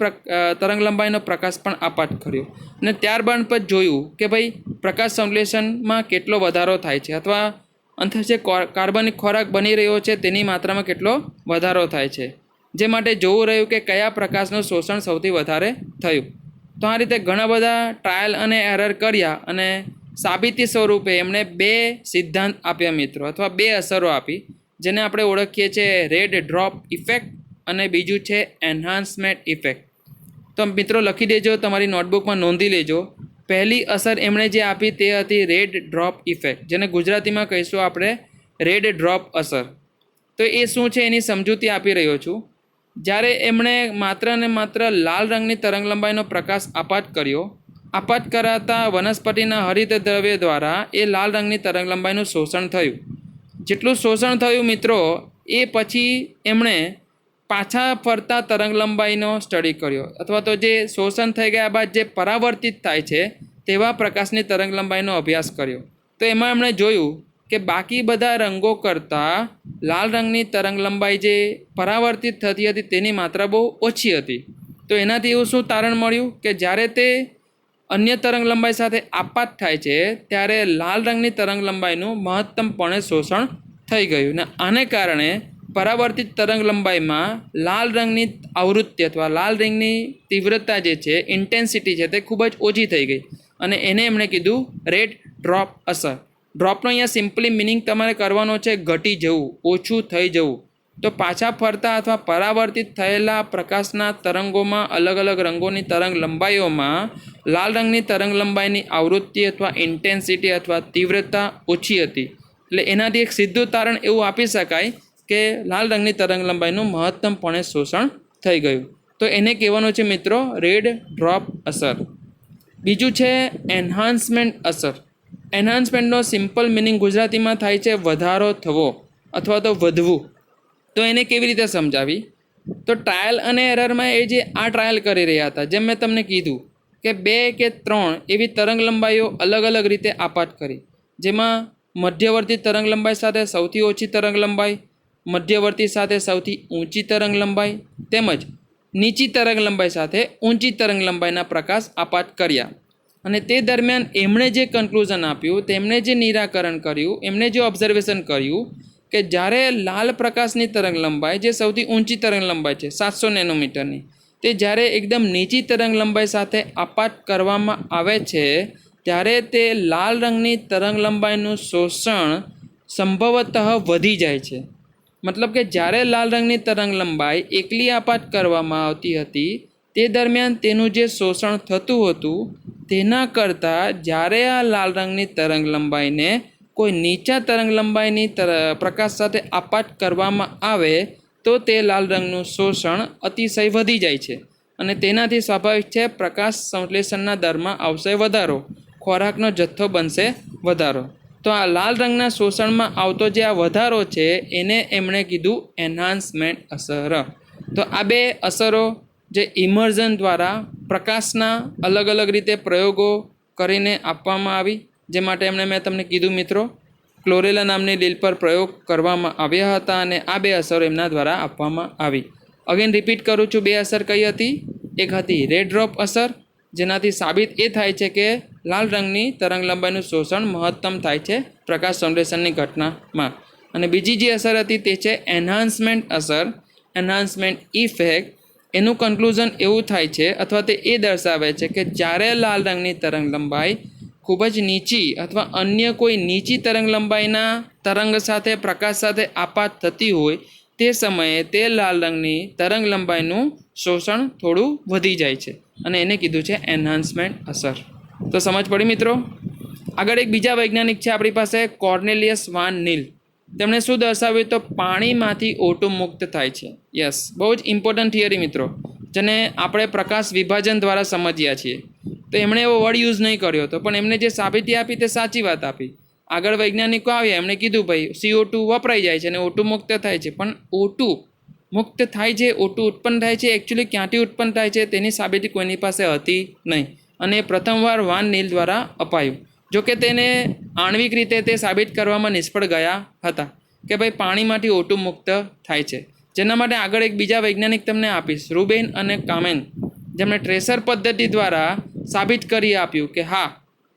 [SPEAKER 1] તરંગ લંબાઈનો પ્રકાશ પણ આપાત કર્યો. અને ત્યારબાદ પછી જોયું કે ભાઈ પ્રકાશ સંશ્લેષણમાં કેટલો વધારો થાય છે, અથવા અંતે જે કાર્બનિક ખોરાક બની રહ્યો છે તેની માત્રામાં કેટલો વધારો થાય છે, જે માટે જોવું રહ્યું કે કયા પ્રકાશનું શોષણ સૌથી વધારે થયું. તો આ રીતે ઘણા બધા ટ્રાયલ અને એરર કર્યા અને સાબિતી સ્વરૂપે એમણે 2 સિદ્ધાંત આપ્યા મિત્રો, અથવા 2 અસરો આપી, જેને આપણે ઓળખીએ છીએ રેડ ડ્રોપ ઇફેક્ટ અને બીજું છે એન્હાન્સમેન્ટ ઇફેક્ટ. તો મિત્રો લખી દેજો, તમારી નોટબુકમાં નોંધી લેજો. પહેલી અસર એમણે જે આપી તે હતી રેડ ડ્રોપ ઇફેક્ટ, જેને ગુજરાતીમાં કહીશું આપણે રેડ ડ્રોપ અસર. તો એ શું છે એની સમજૂતી આપી રહ્યો છું. જ્યારે એમણે માત્ર ને માત્ર લાલ રંગની તરંગ લંબાઈનો પ્રકાશ આપાત કર્યો, આપાત કરાતા વનસ્પતિના હરિત દ્રવ્ય દ્વારા એ લાલ રંગની તરંગ લંબાઈનું શોષણ થયું. જેટલું શોષણ થયું મિત્રો, એ પછી એમણે પાછા ફરતા તરંગ લંબાઈનો સ્ટડી કર્યો, અથવા તો જે શોષણ થઈ ગયા બાદ જે પરાવર્તિત થાય છે તેવા પ્રકાશની તરંગ લંબાઈનો અભ્યાસ કર્યો. તો એમાં એમણે જોયું કે બાકી બધા રંગો કરતાં લાલ રંગની તરંગ લંબાઈ જે પરાવર્તિત થતી હતી તેની માત્રા બહુ ઓછી હતી. તો એનાથી એવું શું તારણ મળ્યું કે જ્યારે તે અન્ય તરંગ લંબાઈ સાથે આપાત થાય છે ત્યારે લાલ રંગની તરંગ લંબાઈનું મહત્તમપણે શોષણ થઈ ગયું. ને આને કારણે પરાવર્તિત તરંગ લંબાઈમાં લાલ રંગની આવૃત્તિ અથવા લાલ રંગની તીવ્રતા જે છે, ઇન્ટેન્સિટી છે, તે ખૂબ જ ઓછી થઈ ગઈ અને એને એમણે કીધું રેડ ડ્રોપ અસર. ડ્રોપનો અહીંયા સિમ્પલી મિનિંગ તમારે કરવાનો છે ઘટી જવું, ઓછું થઈ જવું. તો પાછા ફરતા અથવા પરાવર્તિત થયેલા પ્રકાશના તરંગોમાં અલગ અલગ રંગોની તરંગ લંબાઈઓમાં લાલ રંગની તરંગ લંબાઈની આવૃત્તિ અથવા ઇન્ટેન્સિટી અથવા તીવ્રતા ઓછી હતી. એટલે એનાથી એક સીધું તારણ એવું આપી શકાય કે લાલ રંગની તરંગ લંબાઈનું મહત્તમપણે શોષણ થઈ ગયું. તો એને કહેવાનું છે મિત્રો રેડ ડ્રોપ અસર. બીજું છે એન્હાન્સમેન્ટ અસર. એન્હાન્સમેન્ટનો સિમ્પલ મિનિંગ ગુજરાતીમાં થાય છે વધારો થવો અથવા તો વધવું. તો એને કેવી રીતે સમજાવી? તો ટ્રાયલ અને એરરમાં એ જે આ ટ્રાયલ કરી રહ્યા હતા, જેમ મેં તમને કીધું કે 2 કે 3 એવી તરંગ લંબાઈઓ અલગ અલગ રીતે આપાત કરી, જેમાં મધ્યવર્તી તરંગ લંબાઈ સાથે સૌથી ઓછી તરંગ લંબાઈ, મધ્યવર્તી સાથે સૌથી ઊંચી તરંગ લંબાઈ તેમજ નીચી તરંગ લંબાઈ સાથે ઊંચી તરંગ લંબાઈના પ્રકાશ આપાત કર્યા. અને તે દરમિયાન એમણે જે કન્ક્લુઝન આપ્યું, તેમણે જે નિરાકરણ કર્યું, એમણે જે ઓબ્ઝર્વેશન કર્યું કે જ્યારે લાલ પ્રકાશની તરંગ લંબાઈ, જે સૌથી ઊંચી તરંગ લંબાઈ છે 700 નેનોમીટરની, તે જ્યારે એકદમ નીચી તરંગ લંબાઈ સાથે આપાત કરવામાં આવે છે ત્યારે તે લાલ રંગની તરંગ લંબાઈનું શોષણ સંભવતઃ વધી જાય છે. મતલબ કે જ્યારે લાલ રંગની તરંગ લંબાઈ એકલી આપાત કરવામાં આવતી હતી તે દરમિયાન તેનું જે શોષણ થતું હતું તેના કરતાં જ્યારે આ લાલ રંગની તરંગ લંબાઈને કોઈ નીચા તરંગ લંબાઈની પ્રકાશ સાથે આપાત કરવામાં આવે તો તે લાલ રંગનું શોષણ અતિશય વધી જાય છે અને તેનાથી સ્વાભાવિક છે પ્રકાશ સંશ્લેષણના દરમાં આવશે વધારો, ખોરાકનો જથ્થો બનશે વધારો. તો આ લાલ રંગના શોષણમાં આવતો જે આ વધારો છે એને એમણે કીધું એન્હાન્સમેન્ટ અસર. તો આ બે અસરો જે ઇમર્ઝન દ્વારા પ્રકાશના અલગ અલગ રીતે પ્રયોગો કરીને આપવામાં આવી, જે માટે એમણે મેં તમને કીધું મિત્રો ક્લોરેલા નામની લીલ પર પ્રયોગ કરવામાં આવ્યા હતા અને આ બે અસરો એમના દ્વારા આપવામાં આવી. અગેન રિપીટ કરું છું, બે અસર કઈ હતી? એક હતી રેડ ડ્રોપ અસર, જેનાથી સાબિત એ થાય છે કે લાલ રંગની તરંગ લંબાઈનું શોષણ મહત્તમ થાય છે પ્રકાશ સંશ્લેષણની ઘટનામાં. અને બીજી જે અસર હતી તે છે એન્હાન્સમેન્ટ અસર, એન્હાન્સમેન્ટ ઇફેક્ટ. એનું કન્ક્લુઝન એવું થાય છે અથવા તે એ દર્શાવે છે કે જ્યારે લાલ રંગની તરંગ લંબાઈ ખૂબ જ નીચી અથવા અન્ય કોઈ નીચી તરંગ લંબાઈના તરંગ સાથે પ્રકાશ સાથે આપાત થતી હોય તે સમયે તે લાલ રંગની તરંગ લંબાઈનું શોષણ થોડું વધી જાય છે અને એને કીધું છે એન્હાન્સમેન્ટ અસર. તો સમજ પડી મિત્રો? આગળ એક બીજા વૈજ્ઞાનિક છે આપણી પાસે, કોર્નેલિયસ વાન નીલ. તેમણે શું દર્શાવ્યું? તો પાણીમાંથી O2 મુક્ત થાય છે. યસ, બહુ જ ઇમ્પોર્ટન્ટ થિયરી મિત્રો, જેને આપણે પ્રકાશ વિભાજન દ્વારા સમજ્યા છીએ. તો એમણે એવો વર્ડ યુઝ નહીં કર્યો હતો, પણ એમણે જે સાબિતી આપી તે સાચી વાત આપી. આગળ વૈજ્ઞાનિકો આવ્યા, એમણે કીધું ભાઈ CO2 વપરાઈ જાય છે અને O2 મુક્ત થાય છે, પણ O2 મુક્ત થાય છે, O2 ઉત્પન્ન થાય છે, એકચ્યુઅલી ક્યાંથી ઉત્પન્ન થાય છે તેની સાબિતી કોઈની પાસે હતી નહીં અને પ્રથમવાર વાન નીલ દ્વારા અપાયું. જોકે તેને આણ્વિક રીતે તે સાબિત કરવામાં નિષ્ફળ ગયા હતા કે ભાઈ પાણીમાંથી O2 મુક્ત થાય છે, જેના માટે આગળ એક બીજા વૈજ્ઞાનિક તમને આપીશ, રૂબેન અને કામેન, જેમણે ટ્રેસર પદ્ધતિ દ્વારા સાબિત કરી આપ્યું કે હા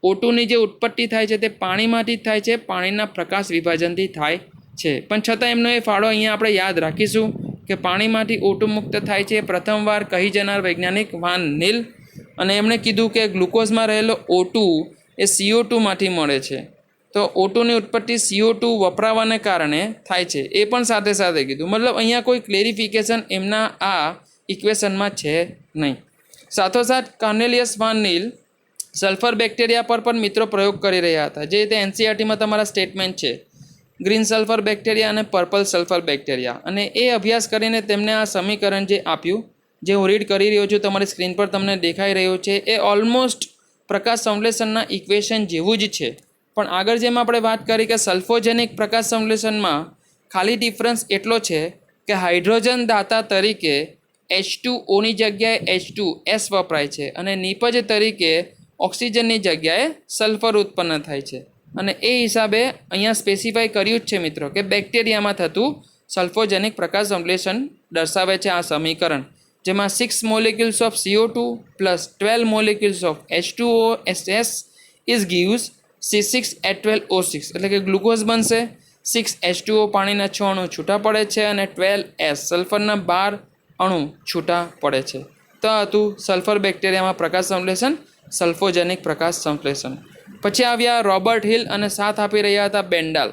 [SPEAKER 1] O2ની જે ઉત્પત્તિ થાય છે તે પાણીમાંથી જ થાય છે, પાણીના પ્રકાશ વિભાજનથી થાય છે. પણ છતાં એમનો એ ફાળો અહીંયા આપણે યાદ રાખીશું કે પાણીમાંથી O2 મુક્ત થાય છે પ્રથમવાર કહી જનાર વૈજ્ઞાનિક વાન નીલ. અને એમણે કીધું કે ગ્લુકોઝમાં રહેલો O2 એ CO2 માંથી મળે છે, તો O2ની ઉત્પત્તિ CO2 વપરાવાને કારણે થાય છે, એ પણ સાથે સાથે કીધું. મતલબ અહીંયા કોઈ ક્લેરિફિકેશન એમના આ ઇક્વેશનમાં છે નહીં. સાથોસાથ કોર્નેલિયસ વાન નીલ સલ્ફર બેક્ટેરિયા પર પણ મિત્રો પ્રયોગ કરી રહ્યા હતા, જે તે NCERTમાં તમારા સ્ટેટમેન્ટ છે, ગ્રીન સલ્ફર બેક્ટેરિયા અને પર્પલ સલ્ફર બેક્ટેરિયા. અને એ અભ્યાસ કરીને તેમને આ સમીકરણ જે આપ્યું, જે હું રીડ કરી રહ્યો છું, તમારી સ્ક્રીન પર તમને દેખાઈ રહ્યું છે, એ ઓલમોસ્ટ પ્રકાશ સંશ્લેષણના ઇક્વેશન જેવું જ છે. પણ આગળ જેમ આપણે વાત કરી કે સલ્ફોજેનિક પ્રકાશ સંશ્લેષણમાં ખાલી ડિફરન્સ એટલો છે કે હાઇડ્રોજન દાતા તરીકે H2Oની જગ્યાએ H2S વપરાય છે અને નિપજ તરીકે ઓક્સિજનની જગ્યાએ સલ્ફર ઉત્પન્ન થાય છે. અને એ હિસાબે અહીંયા સ્પેસિફાઈ કર્યું જ છે મિત્રો કે બેક્ટેરિયામાં થતું સલ્ફોજેનિક પ્રકાશ સંશ્લેષણ દર્શાવે છે આ સમીકરણ, જેમાં 6 molecules of CO2 plus 12 molecules of H2O SS is gives C6H12O6, એટલે કે ગ્લુકોઝ બનશે. 6H2O પાણીના 6 અણુ છૂટા પડે છે અને 12S સલ્ફરના 12 અણુ છૂટા પડે છે. તો હતું સલ્ફર બેક્ટેરિયામાં પ્રકાશ સંશ્લેષણ, સલ્ફોજેનિક પ્રકાશ સંશ્લેષણ. પછી આવ્યા રોબર્ટ હિલ અને સાથ આપી રહ્યા હતા બેન્ડાલ.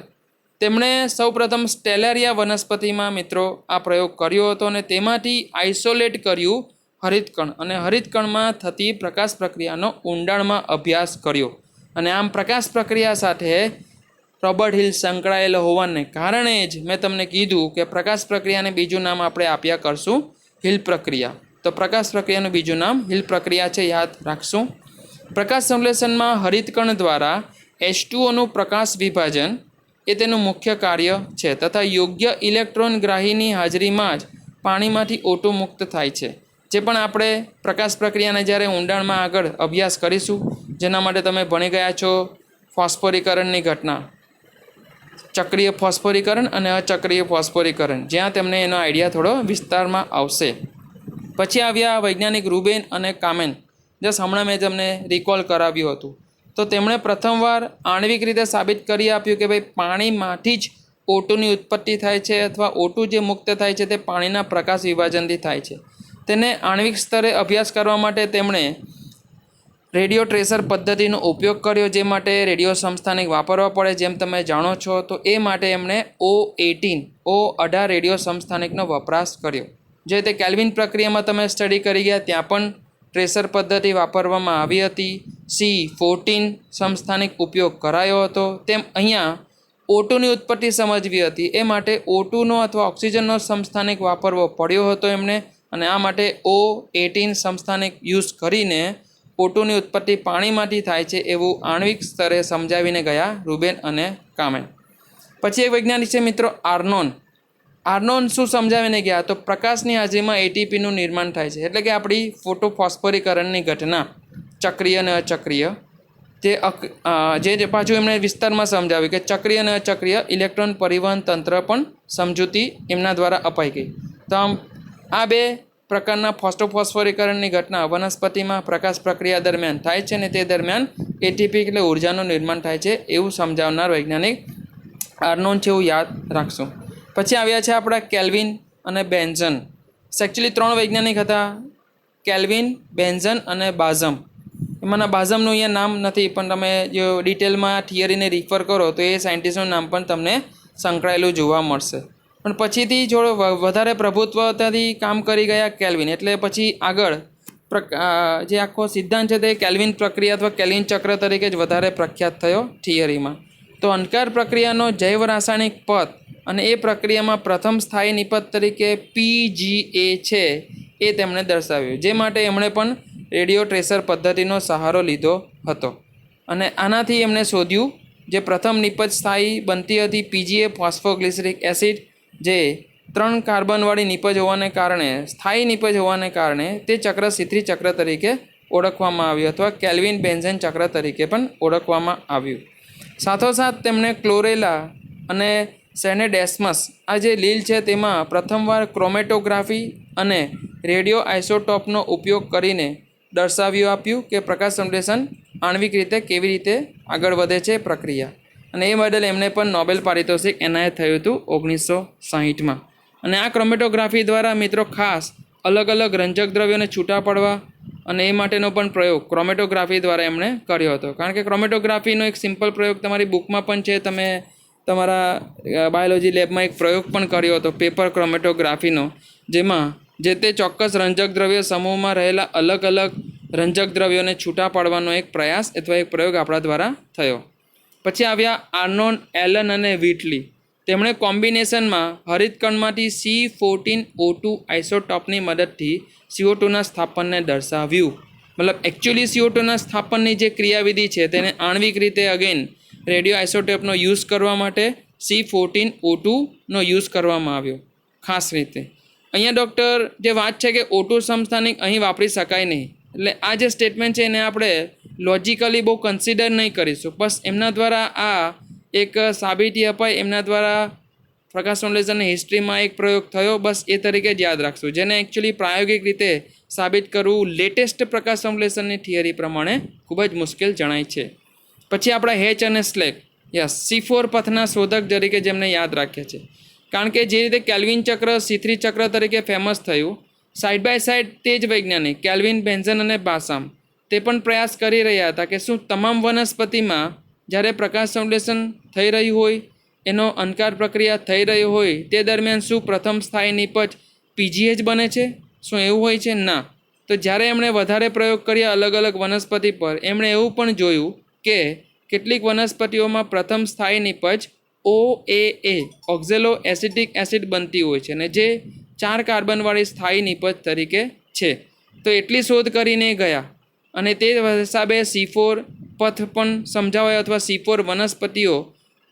[SPEAKER 1] તેમણે સૌપ્રથમ સ્ટેલેરિયા વનસ્પતિમાં મિત્રો આ પ્રયોગ કર્યો હતો અને તેમાંથી આઇસોલેટ કર્યું હરિતકણ અને હરિતકણમાં થતી પ્રકાશ પ્રક્રિયાનો ઊંડાણમાં અભ્યાસ કર્યો. અને આમ પ્રકાશ પ્રક્રિયા સાથે રોબર્ટ હિલ સંકળાયેલો હોવાને કારણે જ મેં તમને કીધું કે પ્રકાશ પ્રક્રિયાને બીજું નામ આપણે આપ્યા કરશું હિલ પ્રક્રિયા. તો પ્રકાશ પ્રક્રિયાનું બીજું નામ હિલ પ્રક્રિયા છે, યાદ રાખશું. પ્રકાશ સંશ્લેષણમાં હરિતકણ દ્વારા H2Oનું પ્રકાશ વિભાજન એ તેનું મુખ્ય કાર્ય છે તથા યોગ્ય ઇલેક્ટ્રોન ગ્રાહીની હાજરીમાં જ પાણીમાંથી O2 મુક્ત થાય છે. જે પણ આપણે પ્રકાશ પ્રક્રિયાને જ્યારે ઊંડાણમાં આગળ અભ્યાસ કરીશું, જેના માટે તમે ભણી ગયા છો ફોસ્ફોરીકરણની ઘટના, ચક્રીય ફોસ્ફોરીકરણ અને અચક્રીય ફોસ્ફોરીકરણ, જ્યાં તેમને એનો આઈડિયા થોડો વિસ્તારમાં આવશે. પછી આવ્યા વૈજ્ઞાનિક રૂબેન અને કામેન. જસ્ટ હમણાં મેં તમને રિકોલ કરાવ્યું હતું. તો તેમણે પ્રથમવાર આણ્વિક રીતે સાબિત કરી આપ્યું કે ભાઈ પાણીમાંથી જ O2ની ઉત્પત્તિ થાય છે અથવા O2 જે મુક્ત થાય છે તે પાણીના પ્રકાશ વિભાજનથી થાય છે. તેને આણ્વિક સ્તરે અભ્યાસ કરવા માટે તેમણે રેડિયો ટ્રેસર પદ્ધતિનો ઉપયોગ કર્યો, જે માટે રેડિયો સમસ્થાનિક વાપરવા પડે જેમ તમે જાણો છો. તો એ માટે એમણે O18 રેડિયો સમસ્થાનિકનો વપરાશ કર્યો. જે તે કેલ્વિન પ્રક્રિયામાં તમે સ્ટડી કરી ગયા, ત્યાં પણ ટ્રેસર પદ્ધતિ વાપરવામાં આવી હતી. C14 સમસ્થાનિક ઉપયોગ કરાયો હતો. તેમ અહીંયા O2ની ઉત્પત્તિ સમજવી હતી, એ માટે O2નો અથવા ઓક્સિજનનો સમસ્થાનિક વાપરવો પડ્યો હતો એમને. અને આ માટે O18 સમસ્થાનિક યુઝ કરીને O2ની ઉત્પત્તિ પાણીમાંથી થાય છે એવું આણ્વિક સ્તરે સમજાવીને ગયા રૂબેન અને કામેન. પછી એક વૈજ્ઞાનિક છે મિત્રો આર્નોન શું સમજાવીને ગયા? તો પ્રકાશની હાજરીમાં ATPનું નિર્માણ થાય છે. એટલે કે આપણી ફોટોફોસ્ફોરીકરણની ઘટના ચક્રીય અને અચક્રીય, જે પાછું એમણે વિસ્તારમાં સમજાવ્યું કે ચક્રીય અને અચક્રીય ઇલેક્ટ્રોન પરિવહન તંત્ર પણ સમજૂતી એમના દ્વારા અપાઈ ગઈ. તો આમ આ બે પ્રકારના ફોસ્ફોરીકરણની ઘટના વનસ્પતિમાં પ્રકાશ પ્રક્રિયા દરમિયાન થાય છે અને તે દરમિયાન ATP એટલે ઉર્જાનું નિર્માણ થાય છે એવું સમજાવનાર વૈજ્ઞાનિક આર્નોન છે, એવું યાદ રાખશું. પછી આવ્યા છે આપણા કેલ્વિન અને બેન્ઝન. એકચ્યુઅલી 3 વૈજ્ઞાનિક હતા, કેલ્વિન, બેન્ઝન અને બાઝમ. એમાંના બાઝમનું અહીંયા નામ નથી, પણ તમે જો ડિટેલમાં થિયરીને રિફર કરો તો એ સાયન્ટિસ્ટનું નામ પણ તમને સંકળાયેલું જોવા મળશે. પણ પછીથી થોડો વધારે પ્રભુત્વતાથી કામ કરી ગયા કેલ્વિન. એટલે પછી આગળ જે આખો સિદ્ધાંત છે તે કેલ્વિન પ્રક્રિયા અથવા કેલ્વિન ચક્ર તરીકે જ વધારે પ્રખ્યાત થયો થિયરીમાં. તો અંધકાર પ્રક્રિયાનો જૈવ રાસાયણિક પથ અને એ પ્રક્રિયામાં પ્રથમ સ્થાયી નિપજ તરીકે PGA છે એ તેમણે દર્શાવ્યું, જે માટે એમણે પણ રેડિયો ટ્રેસર પદ્ધતિનો સહારો લીધો હતો. અને આનાથી એમણે શોધ્યું જે પ્રથમ નિપજ સ્થાયી બનતી હતી PGA ફોસ્ફોગ્લિસરિક એસિડ, જે 3 કાર્બનવાળી નિપજ હોવાને કારણે, સ્થાયી નિપજ હોવાને કારણે તે ચક્ર C3 ચક્ર તરીકે ઓળખવામાં આવ્યું અથવા કેલ્વિન બેન્ઝન ચક્ર તરીકે પણ ઓળખવામાં આવ્યું. સાથોસાથ તેમણે ક્લોરેલા અને સેનેડેસ્મસ આ જે લીલ છે તેમાં પ્રથમવાર ક્રોમેટોગ્રાફી અને રેડિયો આઇસોટોપનો ઉપયોગ કરીને દર્શાવ્યું આપ્યું કે પ્રકાશ સંશ્લેષણ આણ્વિક રીતે કેવી રીતે આગળ વધે છે પ્રક્રિયા. અને એ બદલ એમને પણ નોબેલ પારિતોષિક એનાયત થયું હતું 1960માં. અને આ ક્રોમેટોગ્રાફી દ્વારા મિત્રો ખાસ અલગ અલગ રંજક દ્રવ્યોને છૂટા પડવા અને એ માટેનો પણ પ્રયોગ ક્રોમેટોગ્રાફી દ્વારા એમણે કર્યો હતો. કારણ કે ક્રોમેટોગ્રાફીનો એક સિમ્પલ પ્રયોગ તમારી બુકમાં પણ છે, તમે તમારા બાયોલોજી લેબમાં એક પ્રયોગ પણ કર્યો હતો પેપર ક્રોમેટોગ્રાફીનો, જેમાં જે તે ચોક્કસ રંજક દ્રવ્ય સમૂહમાં રહેલા અલગ અલગ રંજક દ્રવ્યોને છૂટા પાડવાનો એક પ્રયાસ અથવા એક પ્રયોગ આપણા દ્વારા થયો. પછી આવ્યા આર્નોન, એલન અને વ્હીટલી. તેમણે કોમ્બિનેશનમાં હરિતકણમાંથી C14O2 આઇસોટોપની મદદથી CO2ના સ્થાપનને દર્શાવ્યું. મતલબ એકચ્યુઅલી CO2ના સ્થાપનની જે ક્રિયાવિધિ છે તેને આણ્વિક રીતે અગેન રેડિયો આઇસોટોપનો યુઝ કરવા માટે C14O2નો યુઝ કરવામાં આવ્યો ખાસ રીતે. અહીંયા ડૉક્ટર જે વાત છે કે O2 સમસ્થાનિક અહીં વાપરી શકાય નહીં, એટલે આ જે સ્ટેટમેન્ટ છે એને આપણે લોજિકલી બહુ કન્સિડર નહીં કરીશું. બસ એમના દ્વારા આ એક સાબિતી અપાય, એમના દ્વારા પ્રકાશ સંશ્લેષણની હિસ્ટ્રીમાં એક પ્રયોગ થયો, બસ એ તરીકે જ યાદ રાખશું. જેને એકચ્યુઅલી પ્રાયોગિક રીતે સાબિત કરવું લેટેસ્ટ પ્રકાશ સંશ્લેષણની થિયરી પ્રમાણે ખૂબ જ મુશ્કેલ જણાય છે. પછી આપણા હેચ અને સ્લેક. યસ, C4 પથના શોધક તરીકે જેમને યાદ રાખ્યા છે. કારણ કે જે રીતે કેલ્વિન ચક્ર C3 ચક્ર તરીકે ફેમસ થયું, સાઇડ બાય સાઇડ તે જ વૈજ્ઞાનિક કેલ્વિન, બેન્ઝન અને બાસામ તે પણ પ્રયાસ કરી રહ્યા હતા કે શું તમામ વનસ્પતિમાં જ્યારે પ્રકાશ સંશ્લેષણ થઈ રહ્યું હોય, એનો અંધકાર પ્રક્રિયા થઈ રહી હોય તે દરમિયાન શું પ્રથમ સ્થાયી નિપજ PGA જ બને છે? શું એવું હોય છે? ના. તો જ્યારે એમણે વધારે પ્રયોગ કર્યા અલગ અલગ વનસ્પતિ પર, એમણે એવું પણ જોયું કે કેટલીક વનસ્પતિઓમાં પ્રથમ સ્થાયી નિપજ OAA ઓક્ઝેલો એસિટિક એસિડ બનતી હોય છે, અને જે 4 કાર્બનવાળી સ્થાયી નિપજ તરીકે છે. તો એટલી શોધ કરીને ગયા અને તે હિસાબે C4 પથ પણ સમજાવાયો, અથવા C4 વનસ્પતિઓ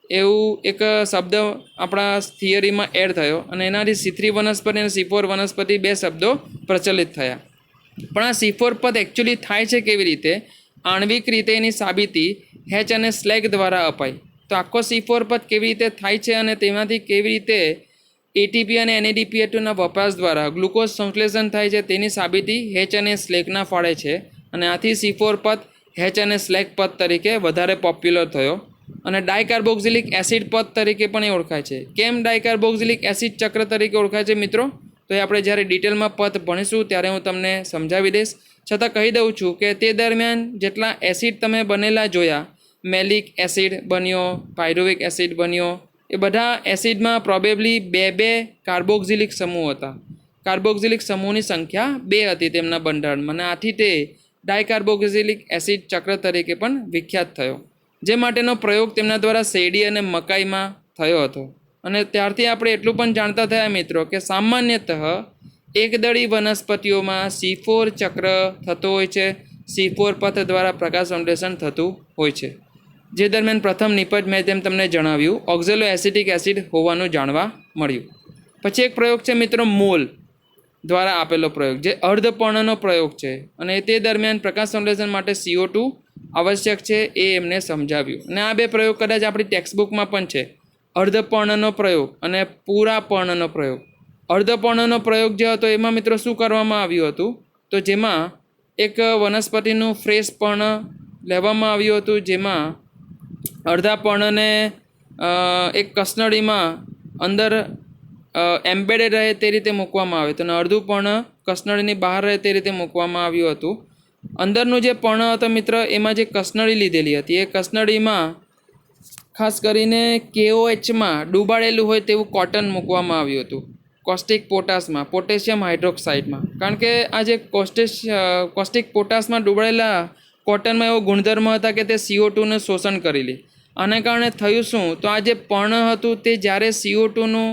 [SPEAKER 1] એવું એક શબ્દ આપણા થિયરીમાં એડ થયો, અને એનાથી C3 વનસ્પતિ અને C4 વનસ્પતિ 2 શબ્દો પ્રચલિત થયા. પણ આ C4 પદ એકચ્યુઅલી થાય છે કેવી રીતે? આણ્વિક રીતે એની સાબિતી હેચ અને સ્લેગ દ્વારા અપાઈ. તો આખો C4 પદ કેવી રીતે થાય છે અને તેમાંથી કેવી રીતે ATP અને NADPH2ના વપરાશ દ્વારા ગ્લુકોઝ સંશ્લેષણ થાય છે તેની સાબિતી હેચ અને સ્લેગના ફાળે છે. અને આથી C4 પદ હેચ અને સ્લેગ પદ તરીકે વધારે પોપ્યુલર થયો. અને ડાયકાર્બોક્સિલિક એસિડ પદ તરીકે પણ એ ઓળખાય છે. કેમ ડાયકાર્બોક્સિલિક એસિડ ચક્ર તરીકે ઓળખાય છે મિત્રો? તો એ આપણે જ્યારે ડિટેલમાં પદ ભણીશું ત્યારે હું તમને સમજાવી દઈશ. છતાં કહી દઉં છું કે તે દરમિયાન જેટલા એસિડ તમે બનેલા જોયા, મેલિક એસિડ બન્યો, પાયરુવિક એસિડ બન્યો, એ બધા એસિડમાં પ્રોબેબલી 2 કાર્બોક્સિલિક સમૂહ હતા. કાર્બોક્સિલિક સમૂહની સંખ્યા 2 હતી તેમના બંધારણમાં, અને આથી તે ડાયકાર્બોક્સિલિક એસિડ ચક્ર તરીકે પણ વિખ્યાત થયો, જે માટેનો પ્રયોગ તેમના દ્વારા શેરડી અને મકાઈમાં થયો હતો. અને ત્યારથી આપણે એટલું પણ જાણતા થયા મિત્રો કે સામાન્યતઃ એકદળી વનસ્પતિઓમાં C4 ચક્ર થતો હોય છે. C4 પથ દ્વારા પ્રકાશ સંશ્લેષણ થતું હોય છે, જે દરમિયાન પ્રથમ નિપજ મેં તેમ તમને જણાવ્યું ઓક્ઝેલો એસિટિક એસિડ હોવાનું જાણવા મળ્યું. પછી એક પ્રયોગ છે મિત્રો મોલ દ્વારા આપેલો પ્રયોગ, જે અર્ધપર્ણનો પ્રયોગ છે, અને તે દરમિયાન પ્રકાશ સંશ્લેષણ માટે CO2 આવશ્યક છે એ એમને સમજાવ્યું. અને આ 2 પ્રયોગ કદાચ આપણી ટેક્સ્ટબુકમાં પણ છે, અર્ધપર્ણનો પ્રયોગ અને પૂરા પર્ણનો પ્રયોગ. અર્ધપર્ણનો પ્રયોગ જે હતો એમાં મિત્રો શું કરવામાં આવ્યું હતું? તો જેમાં એક વનસ્પતિનું ફ્રેશ પર્ણ લેવામાં આવ્યું હતું, જેમાં અડધા પર્ણને એક કસનળીમાં અંદર એમ્બેડેડ રહે તે રીતે મૂકવામાં આવે તો, અને અડધું પર્ણ કસનળીની બહાર રહે તે રીતે મૂકવામાં આવ્યું હતું. અંદરનું જે પર્ણ હતો મિત્ર, એમાં જે કસનળી લીધેલી હતી, એ કસનળીમાં ખાસ કરીને KOHમાં ડૂબાડેલું હોય તેવું કોટન મૂકવામાં આવ્યું હતું, કોસ્ટિક પોટાશમાં, પોટેશિયમ હાઇડ્રોક્સાઇડમાં. કારણ કે આ જે કોસ્ટિક પોટાશમાં ડૂબાડેલા કોટનમાં એવો ગુણધર્મ હતા કે તે CO2નું શોષણ કરી લે. આને કારણે થયું શું? તો આ જે પર્ણ હતું તે જ્યારે CO2નું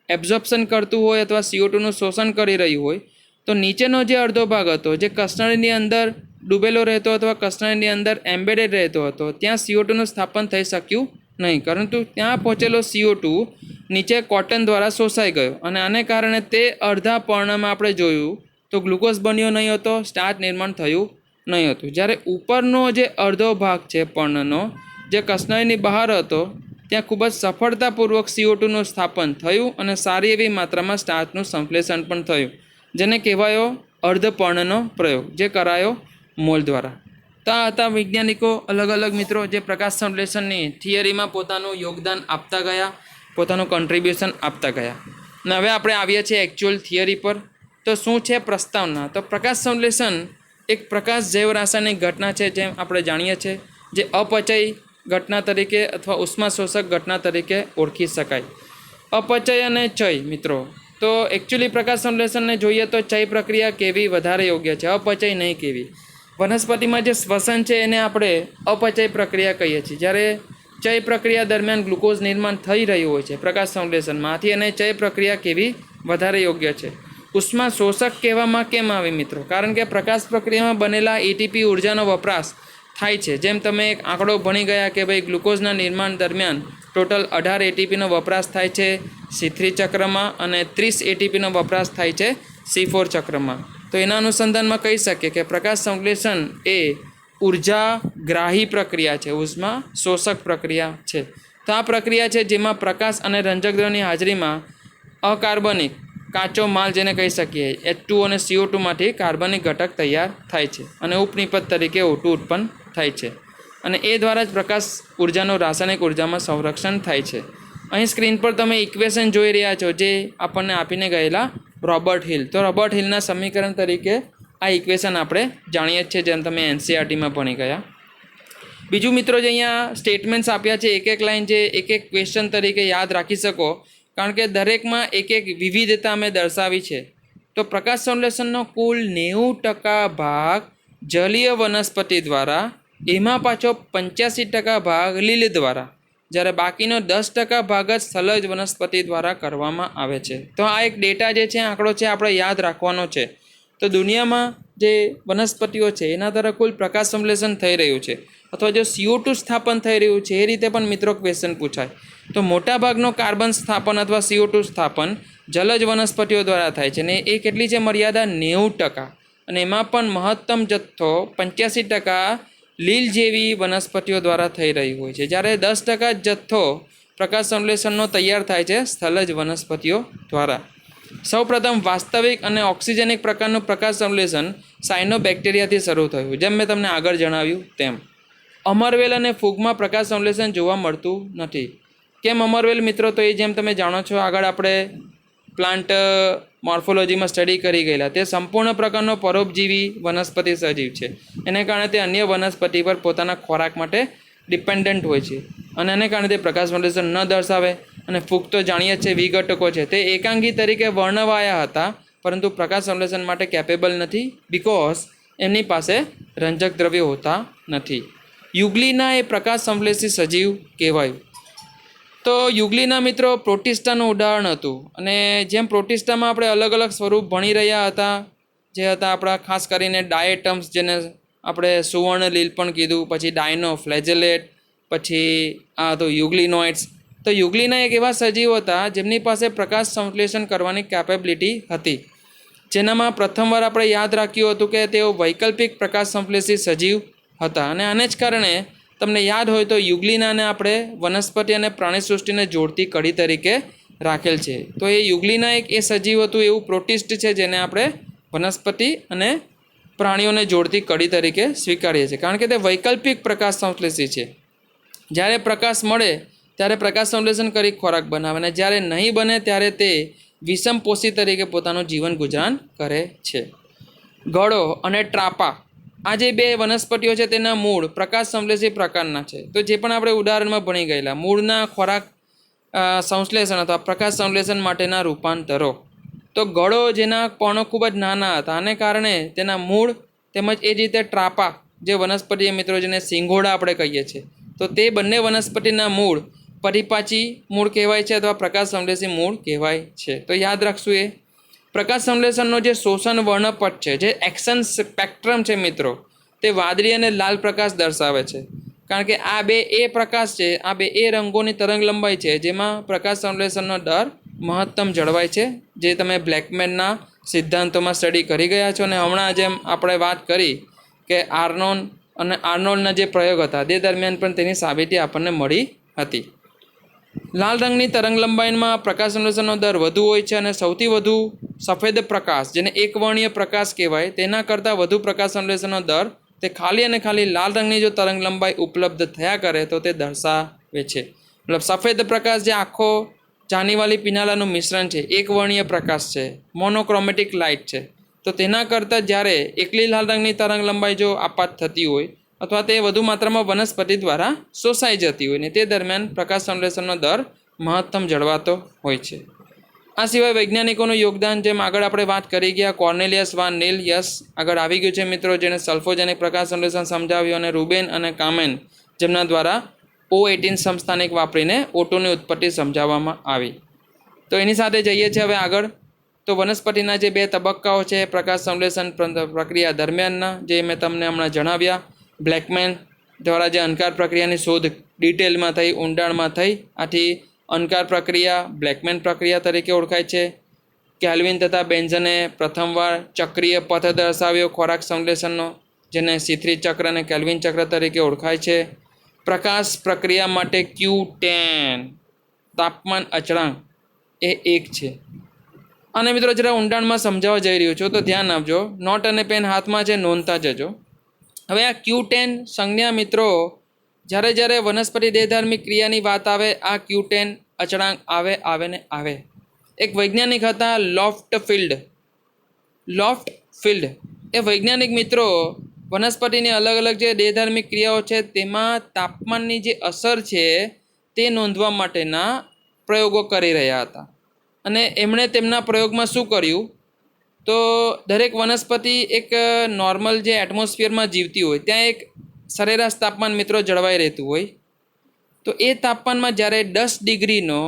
[SPEAKER 1] એબ્ઝોર્પ્શન કરતું હોય અથવા CO2નું શોષણ કરી રહ્યું હોય, તો નીચેનો જે અડધો ભાગ હતો, જે કસનળીની અંદર ડૂબેલો રહેતો અથવા કસનળીની અંદર એમ્બેડેડ રહેતો હતો, ત્યાં CO2નું સ્થાપન થઈ શક્યું નહીં, પરંતુ ત્યાં પહોંચેલો CO2 નીચે કોટન દ્વારા શોષાઈ ગયો, અને આને કારણે તે અડધા પર્ણમાં આપણે જોયું તો ગ્લુકોઝ બન્યો નહીં હતો, સ્ટાર્ચ નિર્માણ થયું નહીં હતું. જ્યારે ઉપરનો જે અડધો ભાગ છે પર્ણનો, જે કસનળીની બહાર હતો, ત્યાં ખૂબ જ સફળતાપૂર્વક CO2નું સ્થાપન થયું અને સારી એવી માત્રામાં સ્ટાર્ચનું સંશ્લેષણ પણ થયું, જેને કહેવાયો અર્ધપર્ણનો પ્રયોગ, જે કરાયો મોલ દ્વારા. તો આ હતા વૈજ્ઞાનિકો અલગ અલગ મિત્રો જે પ્રકાશ સંશ્લેષણની થિયરીમાં પોતાનું યોગદાન આપતા ગયા, પોતાનું કન્ટ્રીબ્યુશન આપતા ગયા. અને હવે આપણે આવીએ છીએ એકચ્યુઅલ થિયરી પર. તો શું છે પ્રસ્તાવના? તો પ્રકાશ સંશ્લેષણ એક પ્રકાશ જૈવ રાસાયણિક ઘટના છે, જેમ આપણે જાણીએ છીએ, જે અપચય ઘટના તરીકે અથવા ઉષ્મા શોષક ઘટના તરીકે ઓળખી શકાય. અપચય અને ચય મિત્રો, તો એકચ્યુઅલી પ્રકાશ સંશ્લેષણને જોઈએ તો ચય પ્રક્રિયા કેવી વધારે યોગ્ય છે, અપચય નહીં કેવી. વનસ્પતિમાં જે શ્વસન છે એને આપણે અપચય પ્રક્રિયા કહીએ છીએ, જ્યારે ચય પ્રક્રિયા દરમિયાન ગ્લુકોઝ નિર્માણ થઈ રહ્યું હોય છે પ્રકાશ સંશ્લેષણમાંથી, અને ચય પ્રક્રિયા કેવી વધારે યોગ્ય છે. ઉષ્મા શોષક કહેવામાં કેમ આવે મિત્રો? કારણ કે પ્રકાશ પ્રક્રિયામાં બનેલા ATP ઉર્જાનો વપરાશ થાય છે. જેમ તમે એક આંકડો ભણી ગયા કે ભાઈ ગ્લુકોઝના નિર્માણ દરમિયાન ટોટલ 18 ATPનો વપરાશ થાય છે C3 ચક્રમાં, અને 30 ATPનો વપરાશ થાય છે C4 ચક્રમાં. તો એના અનુસંધાનમાં કહી શકીએ કે પ્રકાશ સંશ્લેષણ એ ઉર્જાગ્રાહી પ્રક્રિયા છે, ઉષ્મા શોષક પ્રક્રિયા છે. તો આ પ્રક્રિયા છે જેમાં પ્રકાશ અને રંજકદ્રવ્યની હાજરીમાં અકાર્બનિક કાચો માલ, જેને કહી શકીએ H2O અને CO2માંથી કાર્બનિક ઘટક તૈયાર થાય છે, અને ઉપનિપજ તરીકે O2 ઉત્પન્ન થાય છે. અને એ દ્વારા જ પ્રકાશ ઉર્જાનું રાસાયણિક ઉર્જામાં સંરક્ષણ થાય છે. અહીં સ્ક્રીન પર તમે ઇક્વેશન જોઈ રહ્યા છો જે આપણને આપીને ગયેલા રોબર્ટ હિલ. તો રોબર્ટ હિલના સમીકરણ તરીકે આ ઇક્વેશન આપણે જાણીએ જ છીએ, જેમ તમે એનસીઆરટીમાં ભણી ગયા. બીજું મિત્રો, જે અહીંયા સ્ટેટમેન્ટ્સ આપ્યા છે, એક એક લાઈન જે એક એક ક્વેશ્ચન તરીકે યાદ રાખી શકો, કારણ કે દરેકમાં એક એક વિવિધતા અમે દર્શાવી છે. તો પ્રકાશ સંશ્લેષણનો કુલ 90% ભાગ જલીય વનસ્પતિ દ્વારા, એમાં પાછો 85% ભાગ લીલ દ્વારા, જ્યારે બાકીનો 10% ભાગ જ સ્થલજ વનસ્પતિ દ્વારા કરવામાં આવે છે. તો આ એક ડેટા જે છે, આંકડો છે, આપણે યાદ રાખવાનો છે. તો દુનિયામાં જે વનસ્પતિઓ છે એના દ્વારા કુલ પ્રકાશ સંશ્લેષણ થઈ રહ્યું છે, અથવા જો CO2 સ્થાપન થઈ રહ્યું છે, એ રીતે પણ મિત્રો ક્વેશ્ચન પૂછાય. તો મોટાભાગનો કાર્બન સ્થાપન અથવા CO2 સ્થાપન જલજ વનસ્પતિઓ દ્વારા થાય છે, ને એ કેટલી છે મર્યાદા? 90%. અને એમાં પણ મહત્તમ જથ્થો 85% લીલ જેવી વનસ્પતિઓ દ્વારા થઈ રહી હોય છે, જ્યારે 10% જથ્થો પ્રકાશ સંશ્લેષણનો તૈયાર થાય છે સ્થલજ વનસ્પતિઓ દ્વારા. સૌપ્રથમ વાસ્તવિક અને ઓક્સિજનિક પ્રકારનું પ્રકાશ સંશ્લેષણ સાયનોબેક્ટેરિયાથી શરૂ થયું, જેમ મેં તમને આગળ જણાવ્યું તેમ. અમરવેલ અને ફૂગમાં પ્રકાશ સંશ્લેષણ જોવા મળતું નથી. કેમ અમરવેલ મિત્રો? તો એ જેમ તમે જાણો છો, આગળ આપણે પ્લાન્ટ મોર્ફોલોજીમાં સ્ટડી કરી ગયેલા, તે સંપૂર્ણ પ્રકારનો પરોપજીવી વનસ્પતિ સજીવ છે. એને કારણે તે અન્ય વનસ્પતિ પર પોતાના ખોરાક માટે ડિપેન્ડન્ટ હોય છે, અને એને કારણે તે પ્રકાશ સંશ્લેષણ ન દર્શાવે. અને ફૂગ તો જાણીએ છે વિઘટકો છે, તે એકાંગી તરીકે વર્ણવાયા હતા, પરંતુ પ્રકાશ સંશ્લેષણ માટે કેપેબલ નથી, બિકોઝ એમની પાસે રંજક દ્રવ્યો હોતા નથી. યુગ્લિના એ પ્રકાશ સંશ્લેષી સજીવ કહેવાયું. તો યુગ્લિના મિત્રો પ્રોટિસ્ટાનું ઉદાહરણ હતું. અને જેમ પ્રોટિસ્ટામાં આપણે અલગ અલગ સ્વરૂપ ભણી રહ્યા હતા, જે હતા આપણા ખાસ કરીને ડાયેટમ્સ, જેને આપણે સુવર્ણ લીલ પણ કીધું, પછી ડાયનો ફ્લેજેલેટ, પછી આ તો યુગ્લિનોઇડ્સ. તો યુગ્લિના એક એવા સજીવો હતા જેમની પાસે પ્રકાશ સંશ્લેષણ કરવાની કેપેબિલિટી હતી, જેનામાં પ્રથમવાર આપણે યાદ રાખ્યું હતું કે તેઓ વૈકલ્પિક પ્રકાશ સંશ્લેષી સજીવ હતા. અને આને જ કારણે તમને યાદ હોય તો યુગ્લિનાને આપણે વનસ્પતિ અને પ્રાણી સૃષ્ટિને જોડતી કડી તરીકે રાખેલ છે. તો એ યુગ્લિના એક એ સજીવ હતું, એવું પ્રોટિસ્ટ છે જેને આપણે વનસ્પતિ અને પ્રાણીઓને જોડતી કડી તરીકે સ્વીકારીએ છીએ, કારણ કે તે વૈકલ્પિક પ્રકાશ સંશ્લેષી છે. જ્યારે પ્રકાશ મળે ત્યારે પ્રકાશ સંશ્લેષણ કરી ખોરાક બનાવે, અને જ્યારે નહીં બને ત્યારે તે વિષમપોષી તરીકે પોતાનું જીવન ગુજરાન કરે છે. ગળો અને ટ્રાપા, આ જે બે વનસ્પતિઓ છે તેના મૂળ પ્રકાશ સંશ્લેષી પ્રકારના છે. તો જે પણ આપણે ઉદાહરણમાં ભણી ગયેલા, મૂળના ખોરાક સંશ્લેષણ અથવા પ્રકાશ સંશ્લેષણ માટેના રૂપાંતરો. તો ગળો જેના પર્ણો ખૂબ જ નાના હતા, આને કારણે તેના મૂળ તેમજ એ જ રીતે ટ્રાપા જે વનસ્પતિ મિત્રો જેને સિંગોડા આપણે કહીએ છીએ, તો તે બંને વનસ્પતિના મૂળ પરિપાચી મૂળ કહેવાય છે, અથવા પ્રકાશ સંશ્લેષી મૂળ કહેવાય છે. તો યાદ રાખશું, એ પ્રકાશ સંશ્લેષણનો જે શોષણ વર્ણપટ છે, જે એક્શન સ્પેક્ટ્રમ છે મિત્રો, તે વાદળી અને લાલ પ્રકાશ દર્શાવે છે. કારણ કે આ બે એ પ્રકાશ છે, આ બે એ રંગોની તરંગ લંબાઈ છે જેમાં પ્રકાશ સંશ્લેષણનો દર મહત્તમ જળવાય છે, જે તમે બ્લેકમેનના સિદ્ધાંતોમાં સ્ટડી કરી ગયા છો. અને હમણાં જેમ આપણે વાત કરી કે આર્નોલ્ડના જે પ્રયોગ હતા તે દરમિયાન પણ તેની સાબિતી આપણને મળી હતી. લાલ રંગની તરંગ લંબાઈમાં પ્રકાશ સંશ્લેષણનો દર વધુ હોય છે, અને સૌથી વધુ સફેદ પ્રકાશ, જેને એકવર્ણીય પ્રકાશ કહેવાય, તેના કરતાં વધુ પ્રકાશ સંશ્લેષણનો દર તે ખાલી અને ખાલી લાલ રંગની જો તરંગ લંબાઈ ઉપલબ્ધ થયા કરે તો તે દર્શાવે છે. મતલબ સફેદ પ્રકાશ જે આખો જાનીવાલી પિનાલાનું મિશ્રણ છે, એકવર્ણીય પ્રકાશ છે, મોનોક્રોમેટિક લાઇટ છે. તો તેના કરતાં જ્યારે એકલી લાલ રંગની તરંગ લંબાઈ જો આપાત થતી હોય, અથવા તે વધુ માત્રામાં વનસ્પતિ દ્વારા શોષાઈ જતી હોય, ને તે દરમિયાન પ્રકાશ સંશ્લેષણનો દર મહત્તમ જળવાતો હોય છે. આ સિવાય વૈજ્ઞાનિકોનું યોગદાન, જેમ આગળ આપણે વાત કરી ગયા, કોર્નેલિયસ વાન નીલ યસ આગળ આવી ગયું છે મિત્રો, જેને સલ્ફોજેનિક પ્રકાશ સંશ્લેષણ સમજાવ્યું, અને રૂબેન અને કામેન જેમના દ્વારા O18 સમસ્થાનિક વાપરીને O2ની ઉત્પત્તિ સમજાવવામાં આવી. તો એની સાથે જઈએ છીએ હવે આગળ. તો વનસ્પતિના જે બે તબક્કાઓ છે પ્રકાશ સંશ્લેષણ પ્રક્રિયા દરમિયાનના, જે મેં તમને હમણાં જણાવ્યા, બ્લેકમેન દ્વારા જે અનકાર પ્રક્રિયાની શોધ ડિટેલમાં થઈ, ઊંડાણમાં થઈ, આથી અનકાર પ્રક્રિયા બ્લેકમેન પ્રક્રિયા તરીકે ઓળખાય છે. કેલ્વિન તથા બેન્ઝને પ્રથમવાર ચક્રીય પથ દર્શાવ્યો ખોરાક સંશ્લેષણનો, જેને C3 ચક્ર અને કેલ્વિન ચક્ર તરીકે ઓળખાય છે. પ્રકાશ પ્રક્રિયા માટે Q10 તાપમાન અચળાંક એ 1 છે. અને મિત્રો જરા ઊંડાણમાં સમજાવવા જઈ રહ્યો છું, તો ધ્યાન આપજો, નોટ અને પેન હાથમાં છે, નોંધતા જજો. હવે આ Q10 સંજ્ઞા મિત્રો જ્યારે જ્યારે વનસ્પતિ દેહધાર્મિક ક્રિયાની વાત આવે આ Q10 અચળાંક આવે ને આવે. એક વૈજ્ઞાનિક હતા લોફ્ટ ફિલ્ડ. એ વૈજ્ઞાનિક મિત્રો વનસ્પતિની અલગ અલગ જે દેહધાર્મિક ક્રિયાઓ છે તેમાં તાપમાનની જે અસર છે તે નોંધવા માટેના પ્રયોગો કરી રહ્યા હતા. અને એમણે તેમના પ્રયોગમાં શું કર્યું તો દરેક વનસ્પતિ એક નોર્મલ જે એટમોસ્ફિયરમાં જીવતી હોય ત્યાં એક સરેરાશ તાપમાન મિત્રો જળવાઈ રહેતું હોય. તો એ તાપમાનમાં જ્યારે 10 ડિગ્રીનો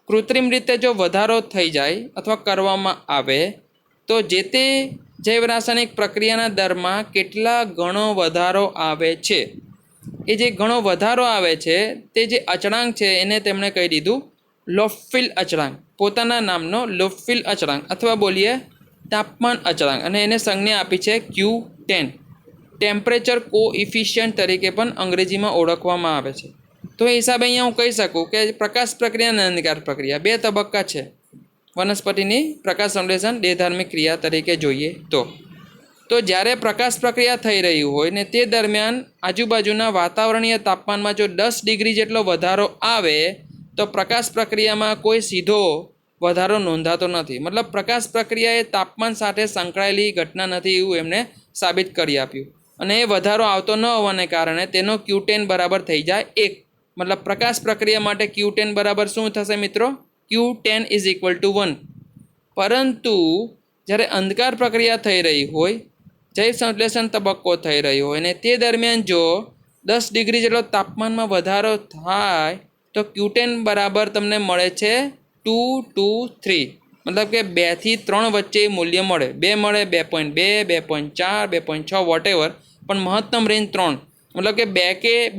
[SPEAKER 1] કૃત્રિમ રીતે જો વધારો થઈ જાય અથવા કરવામાં આવે તો જે તે જૈવ રાસાયણિક પ્રક્રિયાના દરમાં કેટલા ગણો વધારો આવે છે. એ જે ઘણો વધારો આવે છે તે જે અચળાંક છે એને તેમણે કહી દીધું લોફ્ટફિલ્ડ અચળાંક. પોતાના નામનો લોફ્ટફિલ્ડ અચળાંક અથવા બોલીએ તાપમાન અચળાંક. અને એને સંજ્ઞા આપી છે Q10. ટેમ્પરેચર કોઇફિશિયન્ટ તરીકે પણ અંગ્રેજીમાં ઓળખવામાં આવે છે. તો એ હિસાબે અહીંયા હું કહી શકું કે પ્રકાશ પ્રક્રિયા અને અંધકાર પ્રક્રિયા 2 તબક્કા છે વનસ્પતિની પ્રકાશ સંશ્લેષણ દેહધાર્મિક ક્રિયા તરીકે જોઈએ તો જ્યારે પ્રકાશ પ્રક્રિયા થઈ રહી હોય ને તે દરમિયાન આજુબાજુના વાતાવરણીય તાપમાનમાં જો 10 ડિગ્રી જેટલો વધારો આવે તો પ્રકાશ પ્રક્રિયામાં કોઈ સીધો વધારો નોંધાતો નથી. મતલબ પ્રકાશ પ્રક્રિયા એ તાપમાન સાથે સંકળાયેલી ઘટના નથી એવું એમણે સાબિત કરી આપ્યું. અને એ વધારો આવતો ન હોવાને કારણે તેનો Q10 બરાબર થઈ જાય 1. મતલબ પ્રકાશ પ્રક્રિયા માટે Q10 બરાબર શું થશે મિત્રો? Q10 is equal to 1. પરંતુ જ્યારે અંધકાર પ્રક્રિયા થઈ રહી હોય જૈવ સંશ્લેષણ તબક્કો થઈ રહ્યો હોય અને તે દરમિયાન જો 10 ડિગ્રી જેટલો તાપમાનમાં વધારો થાય તો Q10 બરાબર તમને મળે છે 2 to 3. મતલબ કે 2 થી 3 વચ્ચે મૂલ્ય મળે. 2 મળે, 2.2, 2.4, 2.6 વોટેવર, પણ મહત્તમ રેન્જ 3. મતલબ કે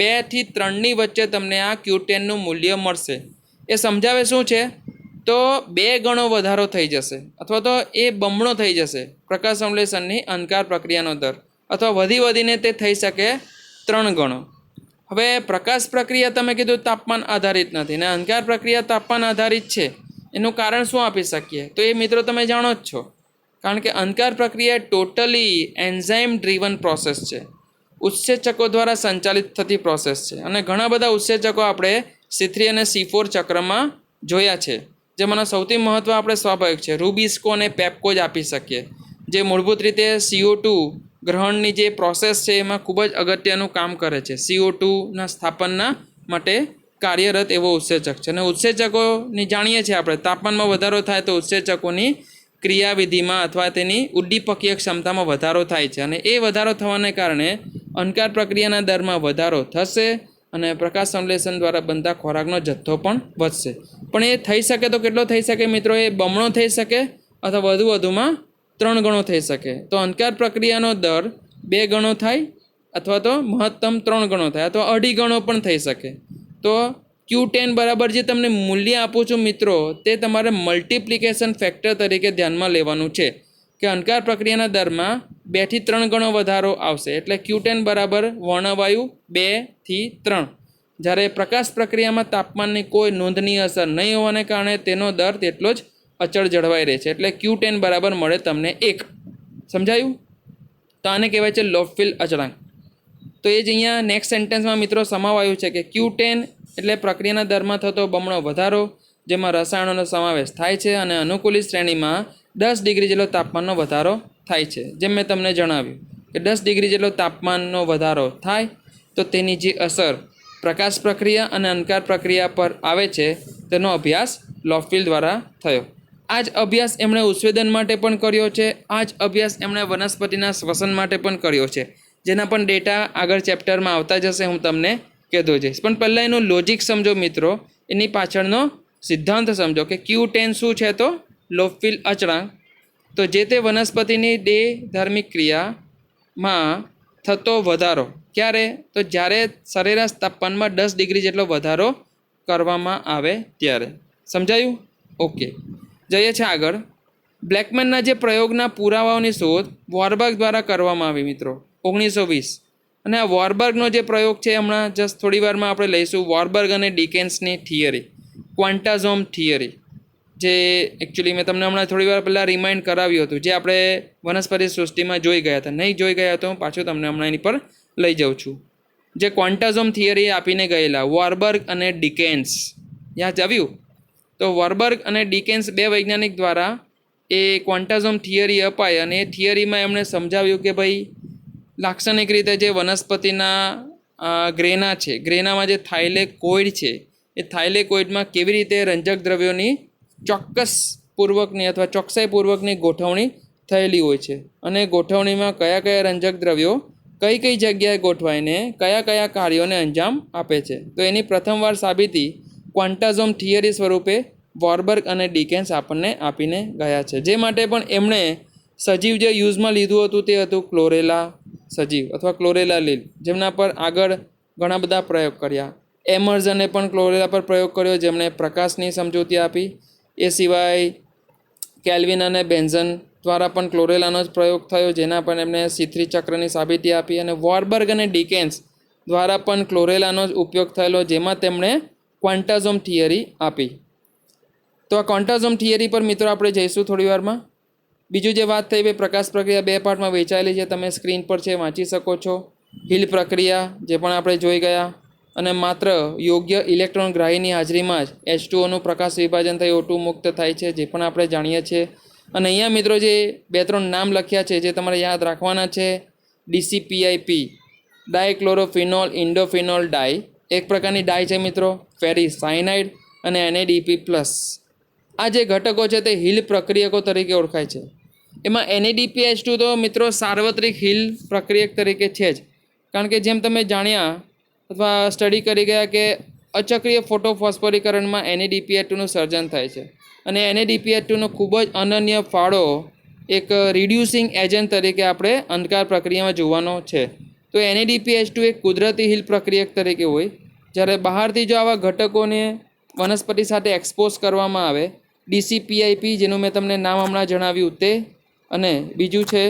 [SPEAKER 1] 2 થી 3ની વચ્ચે તમને આ Q10નું મૂલ્ય મળશે. એ સમજાવે શું છે તો 2 ગણો વધારો થઈ જશે અથવા તો એ બમણો થઈ જશે પ્રકાશ સંશ્લેષણની અંધકાર પ્રક્રિયાનો દર, અથવા વધીને તે થઈ શકે 3 ગણો. હવે પ્રકાશ પ્રક્રિયા તમે કીધું તાપમાન આધારિત નથી ને અંધકાર પ્રક્રિયા તાપમાન આધારિત છે. એનું કારણ શું આપી શકીએ તો એ મિત્રો તમે જાણો જ છો. કારણ કે અંધકાર પ્રક્રિયા ટોટલી એન્ઝાઇમ ડ્રીવન પ્રોસેસ છે. ઉત્સેચકો દ્વારા સંચાલિત થતી પ્રોસેસ છે. અને ઘણા બધા ઉત્સેચકો આપણે C3 અને C4 ચક્રમાં જોયા છે. જેમાંનો સૌથી મહત્ત્વ આપણે સ્વાભાવિક છે રૂબિસ્કો અને પેપ્કો જ આપી શકીએ, જે મૂળભૂત રીતે CO2 ગ્રહણની જે પ્રોસેસ છે એમાં ખૂબ જ અગત્યનું કામ કરે છે. CO2ના સ્થાપનના માટે કાર્યરત એવો ઉત્સેચક છે. અને ઉત્સેચકોની જાણીએ છીએ આપણે તાપમાનમાં વધારો થાય તો ઉત્સેચકોની ક્રિયાવિધિમાં અથવા તેની ઉદ્દીપકીય ક્ષમતામાં વધારો થાય છે. અને એ વધારો થવાને કારણે અંધકાર પ્રક્રિયાના દરમાં વધારો થશે અને પ્રકાશ સંશ્લેષણ દ્વારા બનતા ખોરાકનો જથ્થો પણ વધશે. પણ એ થઈ શકે તો કેટલો થઈ શકે મિત્રો? એ બમણો થઈ શકે અથવા વધુમાં 3 ગણો થઈ શકે. તો અંધકાર પ્રક્રિયાનો દર 2 ગણો થાય અથવા તો મહત્તમ 3 ગણો થાય અથવા 2.5 ગણો પણ થઈ શકે. તો Q10 બરાબર જે તમને મૂલ્ય આપું છું મિત્રો તે તમારે મલ્ટિપ્લિકેશન ફેક્ટર તરીકે ધ્યાનમાં લેવાનું છે કે અંધકાર પ્રક્રિયાના દરમાં 2 થી 3 ગણો વધારો આવશે. એટલે Q10 બરાબર વર્ણવાયુ 2 થી 3. જ્યારે પ્રકાશ પ્રક્રિયામાં તાપમાનની કોઈ નોંધનીય અસર નહીં હોવાને કારણે તેનો દર તેટલો જ અચળ જળવાઈ રહે છે. એટલે Q10 બરાબર મળે તમને 1. સમજાયું? તો આને કહેવાય છે લોફ્ટફિલ્ડ અચળાંક. તો એ જ અહીંયા નેક્સ્ટ સેન્ટેન્સમાં મિત્રો સમાવાયું છે કે Q10 એટલે પ્રક્રિયાના દરમાં થતો બમણો વધારો જેમાં રસાયણોનો સમાવેશ થાય છે અને અનુકૂલિત શ્રેણીમાં 10 ડિગ્રી જેટલો તાપમાનનો વધારો થાય છે. જેમ મેં તમને જણાવ્યું કે 10 ડિગ્રી જેટલો તાપમાનનો વધારો થાય તો તેની જે અસર પ્રકાશ પ્રક્રિયા અને અંધકાર પ્રક્રિયા પર આવે છે તેનો અભ્યાસ લોફ્ટફિલ્ડ દ્વારા થયો. આ જ અભ્યાસ એમણે ઉત્સેદન માટે પણ કર્યો છે. આ જ અભ્યાસ એમણે વનસ્પતિના શ્વસન માટે પણ કર્યો છે, જેના પણ ડેટા આગળ ચેપ્ટરમાં આવતા જશે, હું તમને કહેતો જઈશ. પણ પહેલાં એનું લોજિક સમજો મિત્રો, એની પાછળનો સિદ્ધાંત સમજો કે Q10 શું છે તો લોફ્ટફિલ્ડ અચળાંક. તો જે તે વનસ્પતિની દેહધાર્મિક ક્રિયામાં થતો વધારો ક્યારે તો જ્યારે સરેરાશ તાપમાનમાં 10 ડિગ્રી જેટલો વધારો કરવામાં આવે ત્યારે. સમજાયું? ઓકે, જઈએ છીએ આગળ. બ્લેકમેનના જે પ્રયોગના પુરાવાઓની શોધ વોરબર્ગ દ્વારા કરવામાં આવી મિત્રો 1920. અને આ વોરબર્ગનો જે પ્રયોગ છે હમણાં જસ્ટ થોડી વારમાં આપણે લઈશું. વોરબર્ગ અને ડિકેન્સની થિયરી, ક્વાન્ટાઝોમ થિયરી, જે એકચ્યુઅલી મેં તમને હમણાં થોડી વાર પહેલાં રિમાઇન્ડ કરાવ્યું હતું, જે આપણે વનસ્પતિ સૃષ્ટિમાં જોઈ ગયા હતા. નહીં જોઈ ગયા તો હું પાછું તમને હમણાં એની પર લઈ જાઉં છું. જે ક્વોન્ટાઝોમ થિયરી આપીને ગયેલા વોરબર્ગ અને ડિકેન્સ. યાદ આવ્યું? તો વોરબર્ગ અને ડિકેન્સ બે વૈજ્ઞાનિક દ્વારા એ ક્વોન્ટાઝોમ થિયરી અપાઈ અને એ થિયરીમાં એમણે સમજાવ્યું કે ભાઈ લાક્ષણિક રીતે જે વનસ્પતિના ગ્રેના છે, ગ્રેનામાં જે થાઇલેકોઇડ છે, એ થાઇલેકોઇડમાં કેવી રીતે રંજક દ્રવ્યોની ચોક્કસપૂર્વકની અથવા ચોકસાઈપૂર્વકની ગોઠવણી થયેલી હોય છે અને ગોઠવણીમાં કયા કયા રંજક દ્રવ્યો કઈ કઈ જગ્યાએ ગોઠવાઈને કયા કયા કાર્યોને અંજામ આપે છે. તો એની પ્રથમવાર સાબિતી ક્વોન્ટાઝોમ થિયરી સ્વરૂપે વોરબર્ગ અને ડિકેન્સ આપણને આપીને ગયા છે. જે માટે પણ એમણે સજીવ જે યુઝમાં લીધું હતું તે હતું ક્લોરેલા સજીવ અથવા ક્લોરેલા લીલ, જેમના પર આગળ ઘણા બધા પ્રયોગ કર્યા. એમર્ઝને પણ ક્લોરેલા પર પ્રયોગ કર્યો, જેમણે પ્રકાશની સમજૂતી આપી. એ સિવાય કેલ્વિન અને બેન્ઝન દ્વારા પણ ક્લોરેલાનો જ પ્રયોગ થયો, જેના પર એમણે C3 ચક્રની સાબિતી આપી. અને વોરબર્ગ અને ડિકેન્સ દ્વારા પણ ક્લોરેલાનો જ ઉપયોગ થયેલો, જેમાં તેમણે ક્વોન્ટાઝોમ થિયરી આપી. તો આ ક્વોન્ટાઝોમ થિયરી પર મિત્રો આપણે જઈશું થોડી વારમાં. બીજું જે વાત થઈ, પ્રકાશ પ્રક્રિયા બે પાર્ટમાં વહેંચાયેલી છે, તમે સ્ક્રીન પર છે વાંચી શકો છો. હિલ પ્રક્રિયા જે પણ આપણે જોઈ ગયા, અને માત્ર યોગ્ય ઇલેક્ટ્રોન ગ્રાહીની હાજરીમાં જ H2Oનું પ્રકાશ વિભાજન થઈ O2 મુક્ત થાય છે, જે પણ આપણે જાણીએ છીએ. અને અહીંયા મિત્રો જે બે ત્રણ નામ લખ્યા છે જે તમારે યાદ રાખવાના છે. DCPIP ડાયક્લોરોફિનોલ ઇન્ડોફિનોલ ડાય એક પ્રકારની ડાય છે મિત્રો, ફેરિસ સાયનાઇડ અને NADP+. આ જે ઘટકો છે તે હિલ પ્રક્રિયકો તરીકે ઓળખાય છે. એમાં NADPH2 તો મિત્રો સાર્વત્રિક હિલ પ્રક્રિયક તરીકે છે જ, કારણ કે જેમ તમે જાણ્યા અથવા સ્ટડી કરી ગયા કે અચક્રીય ફોટોફોસ્ફોરીકરણમાં NADPH2નું સર્જન થાય છે અને NADPH2નો ખૂબ જ અનન્ય ફાળો એક રિડ્યુસિંગ એજન્ટ તરીકે આપણે અંધકાર પ્રક્રિયામાં જોવાનો છે. તો NADPH2 એક કુદરતી હિલ પ્રક્રિયક તરીકે હોય, જ્યારે બહારથી જો આવા ઘટકોને વનસ્પતિ સાથે એક્સપોઝ કરવામાં આવે, DCPIP જેનું મેં તમને નામ હમણાં જણાવ્યું તે, અને બીજું છે